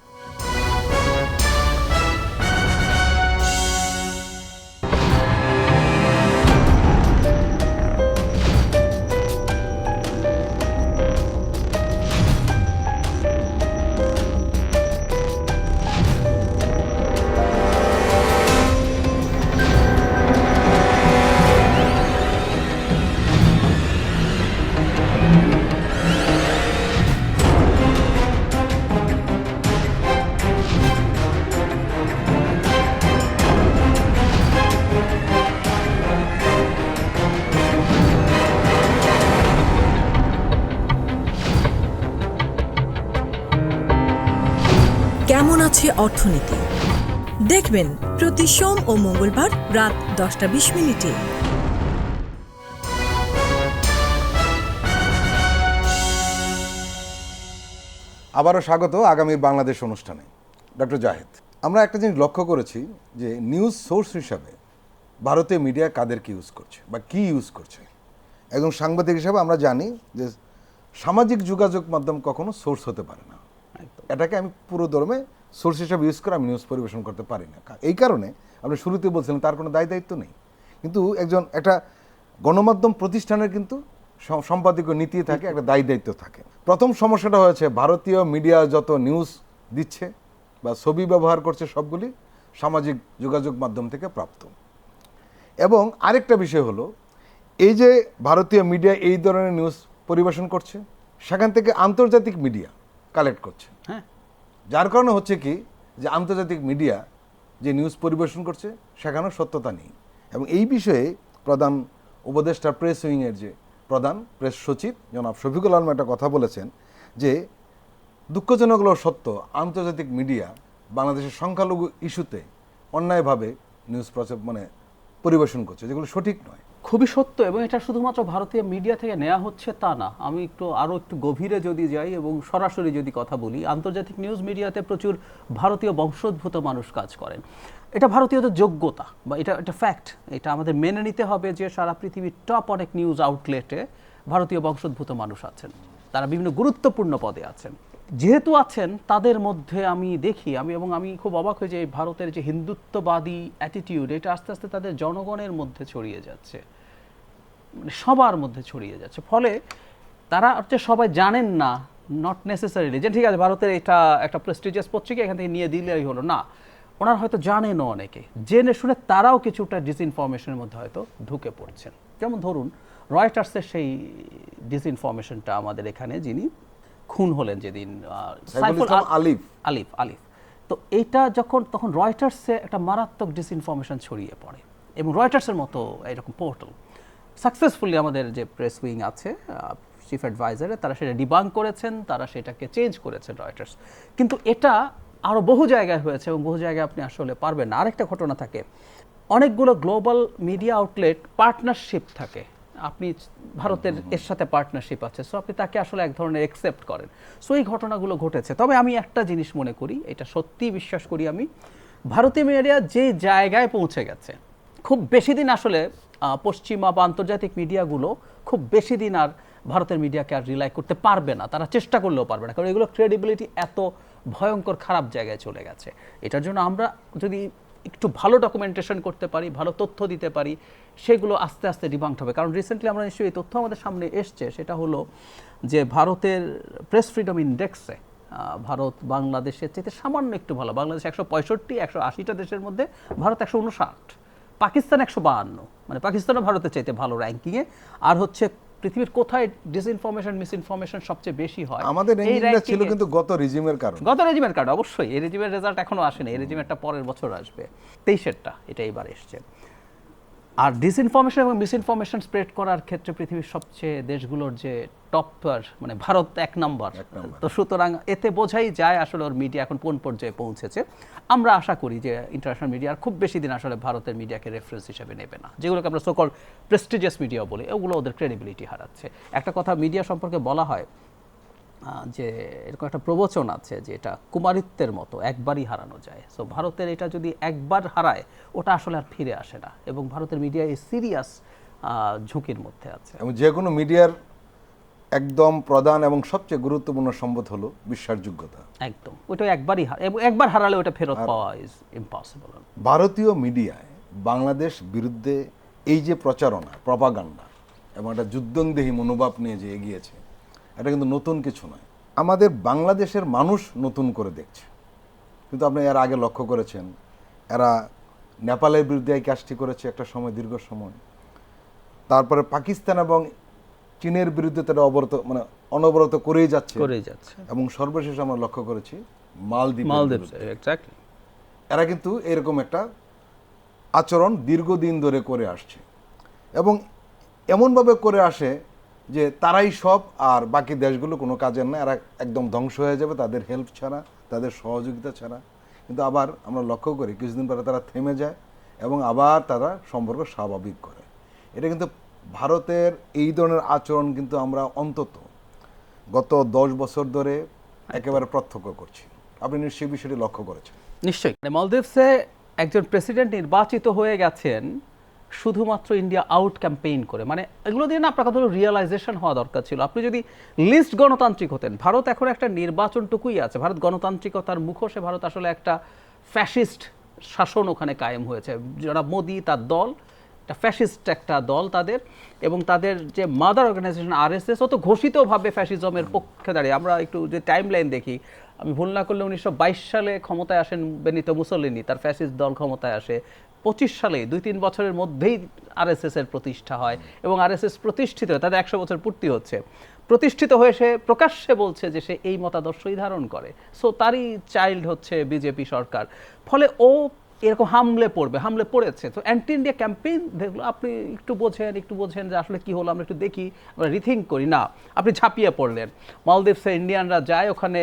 কেমন আছে অর্থনীতি দেখবেন প্রতি সোম ও মঙ্গলবার রাত 10:20 আবারও স্বাগত আগামী বাংলাদেশ অনুষ্ঠানে। ডক্টর জাহেদ, আমরা একটা জিনিস লক্ষ্য করেছি যে নিউজ সোর্স হিসাবে ভারতীয় মিডিয়া কাদেরকে ইউজ করছে বা কি ইউজ করছে। একজন সাংবাদিক হিসাবে আমরা জানি যে সামাজিক যোগাযোগ মাধ্যম কখনো সোর্স হতে পারে না, এটাকে আমি পুরো দরমে সোর্স হিসাবে ইউজ করে আমি নিউজ পরিবেশন করতে পারি না। এই কারণে আপনি শুরুতে বলছিলেন তার কোনো দায়িত্ব নেই, কিন্তু একটা গণমাধ্যম প্রতিষ্ঠানের কিন্তু সম্পাদকীয় নীতি থাকে, একটা দায়িত্ব থাকে। প্রথম সমস্যাটা হয়েছে ভারতীয় মিডিয়া যত নিউজ দিচ্ছে বা ছবি ব্যবহার করছে সবগুলি সামাজিক যোগাযোগ মাধ্যম থেকে প্রাপ্ত। এবং আরেকটা বিষয় হলো, এই যে ভারতীয় মিডিয়া এই ধরনের নিউজ পরিবেশন করছে, সেখান থেকে আন্তর্জাতিক মিডিয়া কালেক্ট করছে। হ্যাঁ, যার কারণে হচ্ছে কি যে আন্তর্জাতিক মিডিয়া যে নিউজ পরিবেশন করছে সেখানেও সত্যতা নেই। এবং এই বিষয়ে প্রধান উপদেষ্টা প্রেস উইংয়ের যে প্রধান প্রেস সচিব জনাব শফিকুল আলম একটা কথা বলেছেন যে দুঃখজনক হলেও সত্য, আন্তর্জাতিক মিডিয়া বাংলাদেশের সংখ্যালঘু ইস্যুতে অন্যায়ভাবে নিউজ পরিবেশন করছে, যেগুলো সঠিক নয়। খুবই সত্য, এবং এটা শুধুমাত্র ভারতীয় মিডিয়া থেকে নেওয়া হচ্ছে তা না। আমি আরও একটু গভীরে যদি যাই এবং সরাসরি যদি কথা বলি, আন্তর্জাতিক নিউজ মিডিয়াতে প্রচুর ভারতীয় বংশোদ্ভূত মানুষ কাজ করেন। এটা ভারতীয়দের যোগ্যতা, বা এটা ফ্যাক্ট, এটা আমাদের মেনে নিতে হবে যে সারা পৃথিবীর টপ অনেক নিউজ আউটলেটে ভারতীয় বংশোদ্ভূত মানুষ আছেন, তারা বিভিন্ন গুরুত্বপূর্ণ পদে আছেন। যেহেতু আছেন, তাদের মধ্যে আমি দেখি, আমি খুব অবাক হয়ে যে ভারতের যে হিন্দুত্ববাদী অ্যাটিটিউড, এটা আস্তে আস্তে তাদের জনগণের মধ্যে ছড়িয়ে যাচ্ছে, মানে সবার মধ্যে ছড়িয়ে যাচ্ছে। ফলে তারা হচ্ছে সবাই জানেন না, নট নেসেসারিলি যে ঠিক আছে ভারতের এটা একটা প্রেস্টিজিয়াস পত্রিকা, এখান থেকে নিয়ে দিলেই হলো না। ওনারা হয়তো জানেনও, অনেকে জেনে শুনে তারাও কিছুটা ডিসইনফরমেশনের মধ্যে হয়তো ঢুকে পড়ছেন। যেমন ধরুন রয়টার্সের সেই ডিসইনফরমেশনটা আমাদের এখানে যিনি খুন হলেন যেদিন, আলিফ, তো এইটা তখন রয়টার্সে একটা মারাত্মক ডিসইনফরমেশন ছড়িয়ে পড়ে, এবং রয়টার্সের মতো এরকম পোর্টাল সাকসেসফুলি আমাদের যে প্রেস উইং আছে, চিফ অ্যাডভাইজারে, তারা সেটা ডিবাঙ্ক করেছেন, তারা সেটাকে চেঞ্জ করেছেন রয়টার্স। কিন্তু এটা আরও বহু জায়গায় হয়েছে, এবং বহু জায়গায় আপনি আসলে পারবেন না। আরেকটা ঘটনা থাকে, অনেকগুলো গ্লোবাল মিডিয়া আউটলেট পার্টনারশিপ থাকে আপনি ভারতের এর সাথে পার্টনারশিপ আছে, সো আপনি তাকে আসলে এক ধরনের একসেপ্ট করেন। সো এই ঘটনাগুলো ঘটেছে। তবে আমি একটা জিনিস মনে করি, এটা সত্যি বিশ্বাস করি আমি, ভারতীয় মিডিয়া যে জায়গায় পৌঁছে গেছে, খুব বেশি দিন আসলে পশ্চিমা বা আন্তর্জাতিক মিডিয়াগুলো খুব বেশি দিন আর ভারতের মিডিয়াকে আর রিলাই করতে পারবে না, তারা চেষ্টা করলেও পারবে না, কারণ এগুলো ক্রেডিবিলিটি এত ভয়ঙ্কর খারাপ জায়গায় চলে গেছে। এটার জন্য আমরা যদি একটু ভালো ডকুমেন্টেশন করতে পারি, ভালো তথ্য দিতে পারি, সেগুলো আস্তে আস্তে ডিবাঙ্কড হবে। কারণ রিসেন্টলি আমরা নিশ্চয়ই এই তথ্য আমাদের সামনে এসছে, সেটা হলো যে ভারতের প্রেস ফ্রিডম ইন্ডেক্সে ভারত বাংলাদেশের চাইতে সামান্য একটু ভালো। বাংলাদেশ 165, 180টা দেশের মধ্যে ভারত 159, পাকিস্তান 152, মানে পাকিস্তানও ভারতের চাইতে ভালো র্যাঙ্কিংয়ে। আর হচ্ছে পৃথিবীর কোথায় ডিসইনফরমেশন মিসইনফরমেশন সবচেয়ে বেশি হয়, আমাদের এই র্যাঙ্কিংটা ছিল ranking-এ- কিন্তু গত রেজিমের কারণে। গত রেজিমের কার্ড অবশ্যই, এই রেজিমের রেজাল্ট এখনো আসেনি, এই রেজিমেরটা পরের বছর আসবে, 23-এরটা, এটা এবার এসছে। আর ডিসইনফরমেশন এবং মিসইনফরমেশন স্প্রেড করার ক্ষেত্রে পৃথিবীর সবচেয়ে দেশগুলোর যে টপার, মানে ভারত 1 নম্বর। তো সুতরাং এতে বোঝাই যায় আসলে ওর মিডিয়া এখন কোন পর্যায়ে পৌঁছেছে। আমরা আশা করি যে ইন্টারন্যাশনাল মিডিয়া আর খুব বেশি দিন আসলে ভারতের মিডিয়াকে রেফারেন্স হিসেবে নেবে না, যেগুলোকে আমরা সোকল প্রেস্টিজিয়াস মিডিয়া বলি, ওগুলো ওদের ক্রেডিবিলিটি হারাচ্ছে। একটা কথা মিডিয়া সম্পর্কে বলা হয় যে এরকম একটা প্রবচন আছে যে এটা কুমারিত্বের মতো, একবারই হারানো যায়। সো ভারতের এটা যদি একবার হারায়, ওটা আসলে আর ফিরে আসে না, এবং ভারতের মিডিয়া এই সিরিয়াস ঝুঁকির মধ্যে আছে। এবং যে কোনো মিডিয়ার একদম প্রধান এবং সবচেয়ে গুরুত্বপূর্ণ সম্পদ হলো বিশ্বাসযোগ্যতা। একদম, ওটা একবারই এবং একবার হারালে ওটা ফেরত পাওয়া ইজ ইম্পসিবল। ভারতীয় মিডিয়ায় বাংলাদেশ বিরুদ্ধে এই যে প্রচারণা, প্রপাগান্ডা এবং একটা যুদ্ধংদেহী মনোভাব নিয়ে যে এগিয়েছে, এটা কিন্তু নতুন কিছু নয়। আমাদের বাংলাদেশের মানুষ নতুন করে দেখছে। কিন্তু আপনি এর আগে লক্ষ্য করেছেন, এরা নেপালের বিরুদ্ধে এই কাজটি করেছে একটা সময়, দীর্ঘ সময়। তারপরে পাকিস্তান এবং চীনের বিরুদ্ধে তারা অনবরত করেই যাচ্ছে। এবং সর্বশেষ আমরা লক্ষ্য করেছি মালদ্বীপ। এক্স্যাক্টলি, এরা কিন্তু এরকম একটা আচরণ দীর্ঘদিন ধরে করে আসছে, এবং এমনভাবে করে আসে যে তারাই সব, আর বাকি দেশগুলো কোনো কাজের না, এরা একদম ধ্বংস হয়ে যাবে তাদের হেল্প ছাড়া, তাদের সহযোগিতা ছাড়া। কিন্তু আবার আমরা লক্ষ্য করি কিছুদিন পরে তারা থেমে যায় এবং আবার তারা সম্পর্ক স্বাভাবিক করে। এটা কিন্তু ভারতের এই ধরনের আচরণ কিন্তু আমরা অন্তত গত 10 বছর ধরে একেবারে প্রত্যক্ষ করছি। আপনি নিশ্চয়ই বিষয়টি লক্ষ্য করেছেন। নিশ্চয়ই। মালদ্বীপসে একজন প্রেসিডেন্ট নির্বাচিত হয়ে গেছেন শুধুমাত্র ইন্ডিয়া আউট ক্যাম্পেইন করে, মানে এগুলো দিয়ে না আপনার কথা রিয়েলাইজেশন হওয়া দরকার ছিল। আপনি যদি লিস্ট গণতান্ত্রিক হতেন, ভারত এখন একটা নির্বাচনটুকুই আছে, ভারত গণতান্ত্রিকতার মুখোশে ভারত আসলে একটা ফ্যাসিস্ট শাসন ওখানে কায়েম হয়েছে। যারা মোদি তার দল, একটা ফ্যাসিস্ট একটা দল তাদের, এবং তাদের যে মাদার অর্গানাইজেশন আরএসএস, ও তো ঘোষিতভাবে ফ্যাসিজমের পক্ষে দাঁড়িয়ে। আমরা একটু যে টাইম লাইন দেখি, আমি ভুল না করলে 1922 সালে ক্ষমতায় আসেন বেনিতো মুসোলিনি, তার ফ্যাসিস্ট দল ক্ষমতায় আসে। 25 সালে 2-3 বছরের মধ্যেই আরএসএস এর প্রতিষ্ঠা হয়, এবং আরএসএস প্রতিষ্ঠিত হয়, তাদের 100 বছর পূর্তি হচ্ছে। প্রতিষ্ঠিত হয়ে সে প্রকাশ্যে বলছে যে সে এই মতাদর্শই ধারণ করে। সো তারই চাইল্ড হচ্ছে বিজেপি সরকার। ফলে ও এরকম হামলে পড়েছে। তো অ্যান্টি ইন্ডিয়া ক্যাম্পেইন দেখলো, আপনি একটু বোঝেন যে আসলে কি হলো, আমরা একটু দেখি, আমরা রিথিঙ্ক করি না, আপনি ঝাঁপিয়ে পড়লেন। মালদ্বীপসে ইন্ডিয়ানরা যায় ওখানে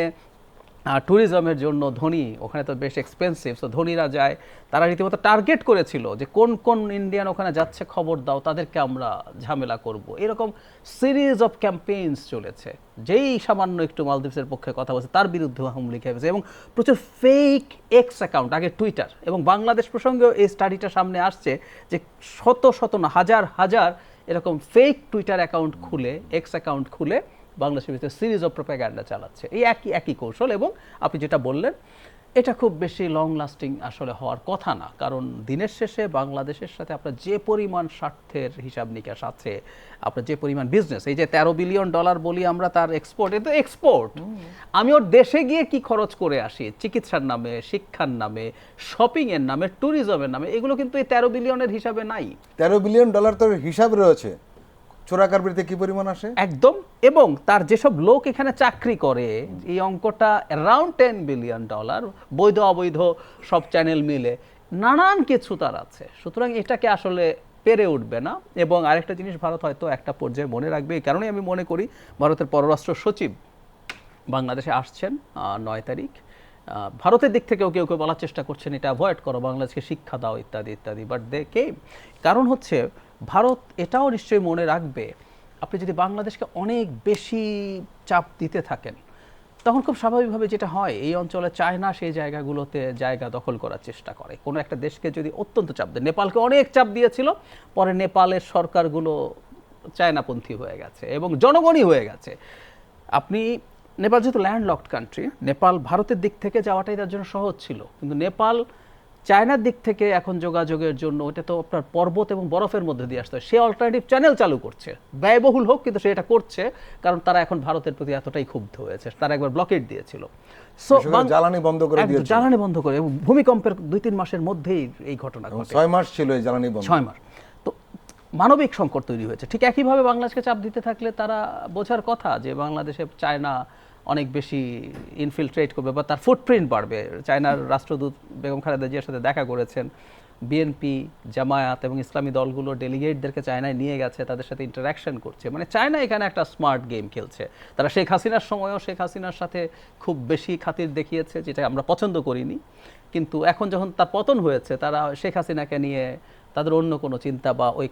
ট্যুরিজমের জন্য, ধনী, ওখানে তো বেশ এক্সপেন্সিভ, সো ধনীরা যায়। তারা রীতিমতো টার্গেট করেছিল যে কোন কোন ইন্ডিয়ান ওখানে যাচ্ছে খবর দাও, তাদেরকে আমরা ঝামেলা করব। এরকম সিরিজ অফ ক্যাম্পেইনস চলেছে। যেই সামান্য একটু মালদ্বীপসের পক্ষে কথা বলছে তার বিরুদ্ধে হুমলি খেয়েছে, এবং প্রচুর ফেক এক্স অ্যাকাউন্ট, আগে টুইটার, এবং বাংলাদেশ প্রসঙ্গেও এই স্টাডিটা সামনে আসছে যে শত না হাজার এরকম ফেক টুইটার অ্যাকাউন্ট খুলে, এক্স অ্যাকাউন্ট খুলে বাংলাদেশের ভিতরে সিরিজ অফ প্রোপাগান্ডা চালাচ্ছে। এই একই কৌশল, এবং আপনি যেটা বললেন এটা খুব বেশি লং লাস্টিং আসলে হওয়ার কথা না। কারণ দিনের শেষে বাংলাদেশের সাথে আপনার যে পরিমাণ স্বার্থের হিসাব নিকাশ আছে, আপনার যে পরিমাণ বিজনেস, এই যে $13 বিলিয়ন বলি আমরা তার এক্সপোর্ট, এ তো এক্সপোর্ট। আমি ওর দেশে গিয়ে কি খরচ করে আসি চিকিৎসার নামে, শিক্ষার নামে, শপিংয়ের নামে, ট্যুরিজমের নামে, এগুলো কিন্তু এই 13 বিলিয়নের হিসাবে নাই। $13 বিলিয়ন তো হিসাব রয়েছে, চোরাকারবারিতে কি পরিমাণ আসে একদম। এবং তার যেসব লোক এখানে চাকরি করে, এই অঙ্কটা অ্যারাউন্ড $10 বিলিয়ন, বৈধ অবৈধ সব চ্যানেল মিলে নানান কিছু তার আছে। সুতরাং এটাকে আসলে পেরে উঠবে না। এবং আরেকটা জিনিস ভারত হয়তো একটা পর্যায়ে মনে রাখবে, এই কারণে আমি মনে করি ভারতের পররাষ্ট্র সচিব বাংলাদেশে আসছেন 9 তারিখ, ভারতের দিক থেকেও কেউ কেউ বলার চেষ্টা করছেন এটা অ্যাভয়েড করো, বাংলাদেশকে শিক্ষা দাও ইত্যাদি ইত্যাদি, বাট দে কেম। কারণ হচ্ছে ভারত এটাও নিশ্চয়ই মনে রাখবে, আপনি যদি বাংলাদেশকে অনেক বেশি চাপ দিতে থাকেন তখন খুব স্বাভাবিকভাবে যেটা হয়, এই অঞ্চলে চায়না সেই জায়গাগুলোতে জায়গা দখল করার চেষ্টা করে। কোনো একটা দেশকে যদি অত্যন্ত চাপ দেয়, নেপালকে অনেক চাপ দিয়েছিল, পরে নেপালের সরকারগুলো চায়নাপন্থী হয়ে গেছে এবং জনগণই হয়ে গেছে। আপনি নেপাল যেহেতু ল্যান্ডলকড কান্ট্রি, নেপাল ভারতের দিক থেকে যাওয়াটাই তার জন্য সহজ ছিল, কিন্তু নেপাল চায়নার দিক থেকে এখন যোগাযোগের জন্য ওটা তো আপনার পর্বত এবং বরফের মধ্যে দিয়ে আসতে হয়, সে অল্টারনেটিভ চ্যানেল চালু করছে, ব্যয়বহুল হোক কিন্তু সে এটা করছে, কারণ তারা এখন ভারতের প্রতি এতটাই ক্ষুব্ধ হয়েছে, তারা একবার ব্লকেট দিয়েছিল। সো বিশেষ করে জ্বালানি বন্ধ করে দিয়েছিল। জ্বালানি বন্ধ করে, এবং ভূমিকম্পের 2-3 মাসের মধ্যেই এই ঘটনা ঘটে। 6 মাস ছিল এই জ্বালানি বন্ধ। 6 মাস। তো মানবিক সংকট তৈরি হয়েছে। ঠিক একইভাবে বাংলাদেশকে চাপ দিতে থাকলে তারা বোঝার কথা যে বাংলাদেশে চায়না অনেক বেশি ইনফিলট্রেট করবে বা তার ফুটপ্রিন্ট বাড়বে। চায়নার রাষ্ট্রদূত বেগম খালেদা জিয়ার সাথে দেখা করেছেন, বিএনপি, জামায়াত এবং ইসলামী দলগুলো ডেলিগেটদেরকে চায়নায় নিয়ে গেছে, তাদের সাথে ইন্টারাকশন করছে। মানে চায়না এখানে একটা স্মার্ট গেম খেলছে। তারা শেখ হাসিনার সময়ও শেখ হাসিনার সাথে খুব বেশি খাতির দেখিয়েছে, যেটা আমরা পছন্দ করিনি, কিন্তু এখন যখন তার পতন হয়েছে তারা শেখ হাসিনাকে নিয়ে তাদের অন্য কোনো চিন্তা বা ওই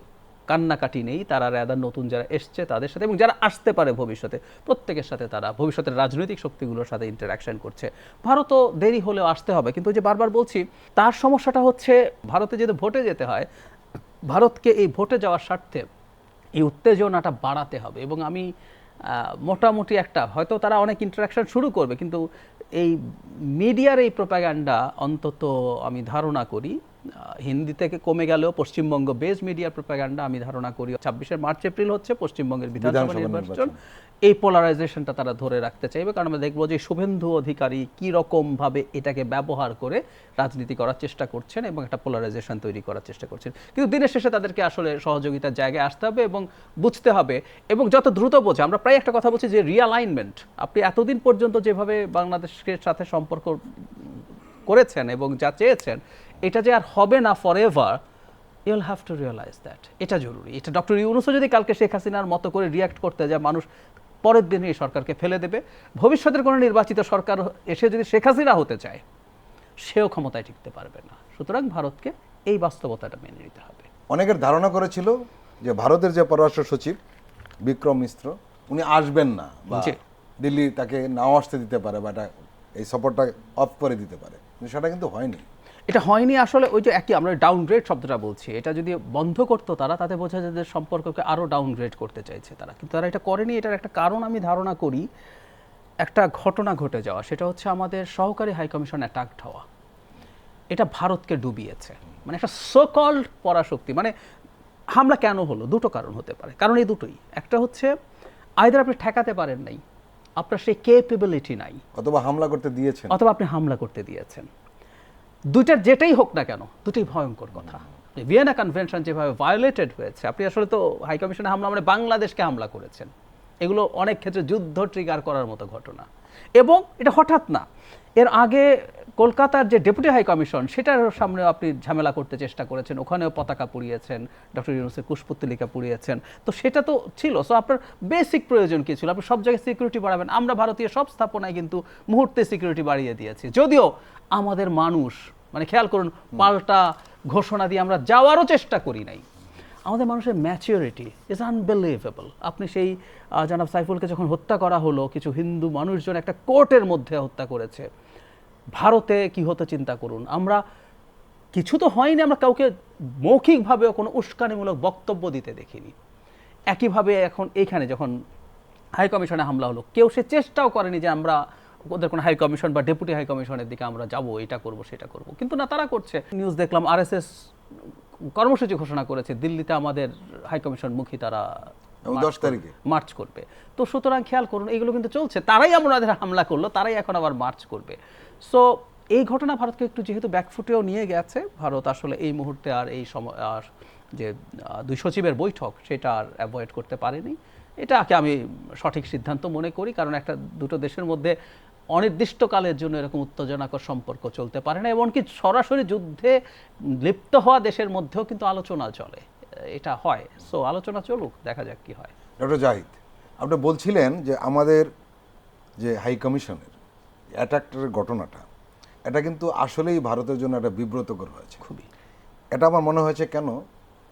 কান্নাকাটি নেই। তারা রাদার নতুন যারা এসছে তাদের সাথে এবং যারা আসতে পারে ভবিষ্যতে প্রত্যেকের সাথে তারা ভবিষ্যতের রাজনৈতিক শক্তিগুলোর সাথে ইন্টারাকশন করছে। ভারতও দেরি হলেও আসতে হবে, কিন্তু যে বারবার বলছি তার সমস্যাটা হচ্ছে ভারতে যদি ভোটে যেতে হয়, ভারতকে এই ভোটে যাওয়ার স্বার্থে এই উত্তেজনাটা বাড়াতে হবে। এবং আমি মোটামুটি একটা হয়তো তারা অনেক ইন্টারাকশন শুরু করবে, কিন্তু এই মিডিয়ার এই প্রোপাগান্ডা অন্তত আমি ধারণা করি হিন্দি থেকে কমে গেলেও পশ্চিমবঙ্গ বেস মিডিয়ার প্রোপাগান্ডা আমি ধারণা করি 26 মার্চ এপ্রিল হচ্ছে পশ্চিমবঙ্গের বিধানসভা নির্বাচন, এই পোলারাইজেশনটা তারা ধরে রাখতে চাইবে। কারণ আমরা দেখবো যে শুভেন্দু অধিকারী কী রকমভাবে এটাকে ব্যবহার করে রাজনীতি করার চেষ্টা করছেন এবং একটা পোলারাইজেশন তৈরি করার চেষ্টা করছেন। কিন্তু দিনের শেষে তাদেরকে আসলে সহযোগিতার জায়গায় আসতে হবে এবং বুঝতে হবে, এবং যত দ্রুত বোঝে। আমরা প্রায় একটা কথা বলছি যে রিঅ্যালাইনমেন্ট, আপনি এতদিন পর্যন্ত যেভাবে বাংলাদেশের সাথে সম্পর্ক করেছেন এবং যা চেয়েছেন, এটা যে আর হবে না for ever, you will have to realise that. এটা জরুরি। এটা ডক্টর ইউনূসও যদি কালকে শেখ হাসিনার মতো করে রিয়াক্ট করতে যায়, মানুষ পরের দিনে এই সরকারকে ফেলে দেবে। ভবিষ্যতের কোনো নির্বাচিত সরকার এসে যদি শেখ হাসিনা হতে চায়, সেও ক্ষমতায় টিকতে পারবে না। সুতরাং ভারতকে এই বাস্তবতাটা মেনে নিতে হবে। অনেকের ধারণা করেছিল যে ভারতের যে পররাষ্ট্র সচিব বিক্রম মিশ্র উনি আসবেন না, বা দিল্লি তাকে নাও আসতে দিতে পারে, বা এই সফরটা অফ করে দিতে পারে, কিন্তু সেটা কিন্তু হয়নি। এটা হয়নি আসলে। ওই যে একই আমরা ডাউনগ্রেড শব্দটা বলছি, এটা যদি বন্ধ করতো তারা, তাতে বোঝা যায় যে সম্পর্ককে আরও ডাউনগ্রেড করতে চাইছে তারা, কিন্তু তারা এটা করেনি। এটার একটা কারণ আমি ধারণা করি একটা ঘটনা ঘটে যাওয়া, সেটা হচ্ছে আমাদের সহকারী হাইকমিশন অ্যাটাকড হওয়া। এটা ভারতকে ডুবিয়েছে, মানে একটা সো-কল্ড পরাশক্তি। মানে হামলা কেন হলো, দুটো কারণ হতে পারে, কারণ এই দুটোই। একটা হচ্ছে আইদার আপনি ঠেকাতে পারেন নাই, আপনার সেই ক্যাপেবিলিটি নাই, অথবা হামলা করতে দিয়েছেন, অথবা আপনি হামলা করতে দিয়েছেন। দুইটার যেটাই হোক না কেন, দুটোই ভয়ঙ্কর কথা। ভিয়েনা কনভেনশন যেভাবে ভায়োলেটেড হয়েছে, আপনি আসলে তো হাই কমিশনে হামলা মানে বাংলাদেশকে হামলা করেছেন। এগুলো অনেক ক্ষেত্রে যুদ্ধ ট্রিগার করার মতো ঘটনা, এবং এটা হঠাৎ না। এর আগে কলকাতার যে ডেপুটি হাই কমিশন, সেটার সামনে আপনি ঝামেলা করতে চেষ্টা করেছেন, ওখানেও পতাকা পুড়িয়েছেন, ডক্টর ইউনূসের কুশপুত্তলিকা পুড়িয়েছেন। তো সেটা তো ছিল। সো আপনার বেসিক প্রয়োজন কী ছিল? আপনি সব জায়গায় সিকিউরিটি বাড়াবেন। আমরা ভারতীয় সব স্থাপনায় কিন্তু মুহূর্তে সিকিউরিটি বাড়িয়ে দিয়েছি, যদিও আমাদের মানুষ, মানে খেয়াল করুন, পাল্টা ঘোষণা দিয়ে আমরা যাওয়ারও চেষ্টা করি নাই। আমাদের মানুষের ম্যাচিউরিটি ইজ আনবিলিভেবল। আপনি সেই জনাব সাইফুলকে যখন হত্যা করা হলো, কিছু হিন্দু মানুষজন একটা কোর্টের মধ্যে হত্যা করেছে, ভারতে কি হতো চিন্তা করুন। আমরা কিছু তো হয়নি, আমরা কাউকে মৌখিকভাবেও কোনো উস্কানিমূলক বক্তব্য দিতে দেখিনি। একইভাবে এখন এইখানে যখন হাই কমিশনে হামলা হলো, কেউ সে চেষ্টাও করেনি যে আমরা ওদের কোনো হাই কমিশন বা ডেপুটি হাই কমিশনের দিকে আমরা যাব, এটা করব সেটা করব, কিন্তু না, তারা করছে। নিউজ দেখলাম আরএসএস কর্মসূচি ঘোষণা করেছে, দিল্লিতে আমাদের হাই কমিশন মুখী তারা 10 তারিখে মার্চ করবে। তো সুতরাং খেয়াল করুন, এগুলো কিন্তু চলছে। তারাই আমাদের হামলা করলো, তারাই এখন আবার মার্চ করবে। সো এই ঘটনা ভারতকে একটু যেহেতু ব্যাকফুটেও নিয়ে গেছে, ভারত আসলে এই মুহূর্তে আর এই সময় আর যে দুই সচিবের বৈঠক, সেটা আর অ্যাভয়েড করতে পারেনি। এটাকে আমি সঠিক সিদ্ধান্ত মনে করি, কারণ একটা দুটো দেশের মধ্যে অনির্দিষ্টকালের জন্য এরকম উত্তেজনাকর সম্পর্ক চলতে পারে না। এমনকি সরাসরি যুদ্ধে লিপ্ত হওয়া দেশের মধ্যেও কিন্তু আলোচনা চলে, এটা হয়। সো আলোচনা চলুক, দেখা যাক কি হয়। ডক্টর জাহিদ, আপনি বলছিলেন যে আমাদের যে হাই কমিশনের অ্যাটাকের ঘটনাটা, এটা কিন্তু আসলেই ভারতের জন্য একটা বিব্রতকর হয়েছে। খুবই। এটা আমার মনে হয়েছে কেন,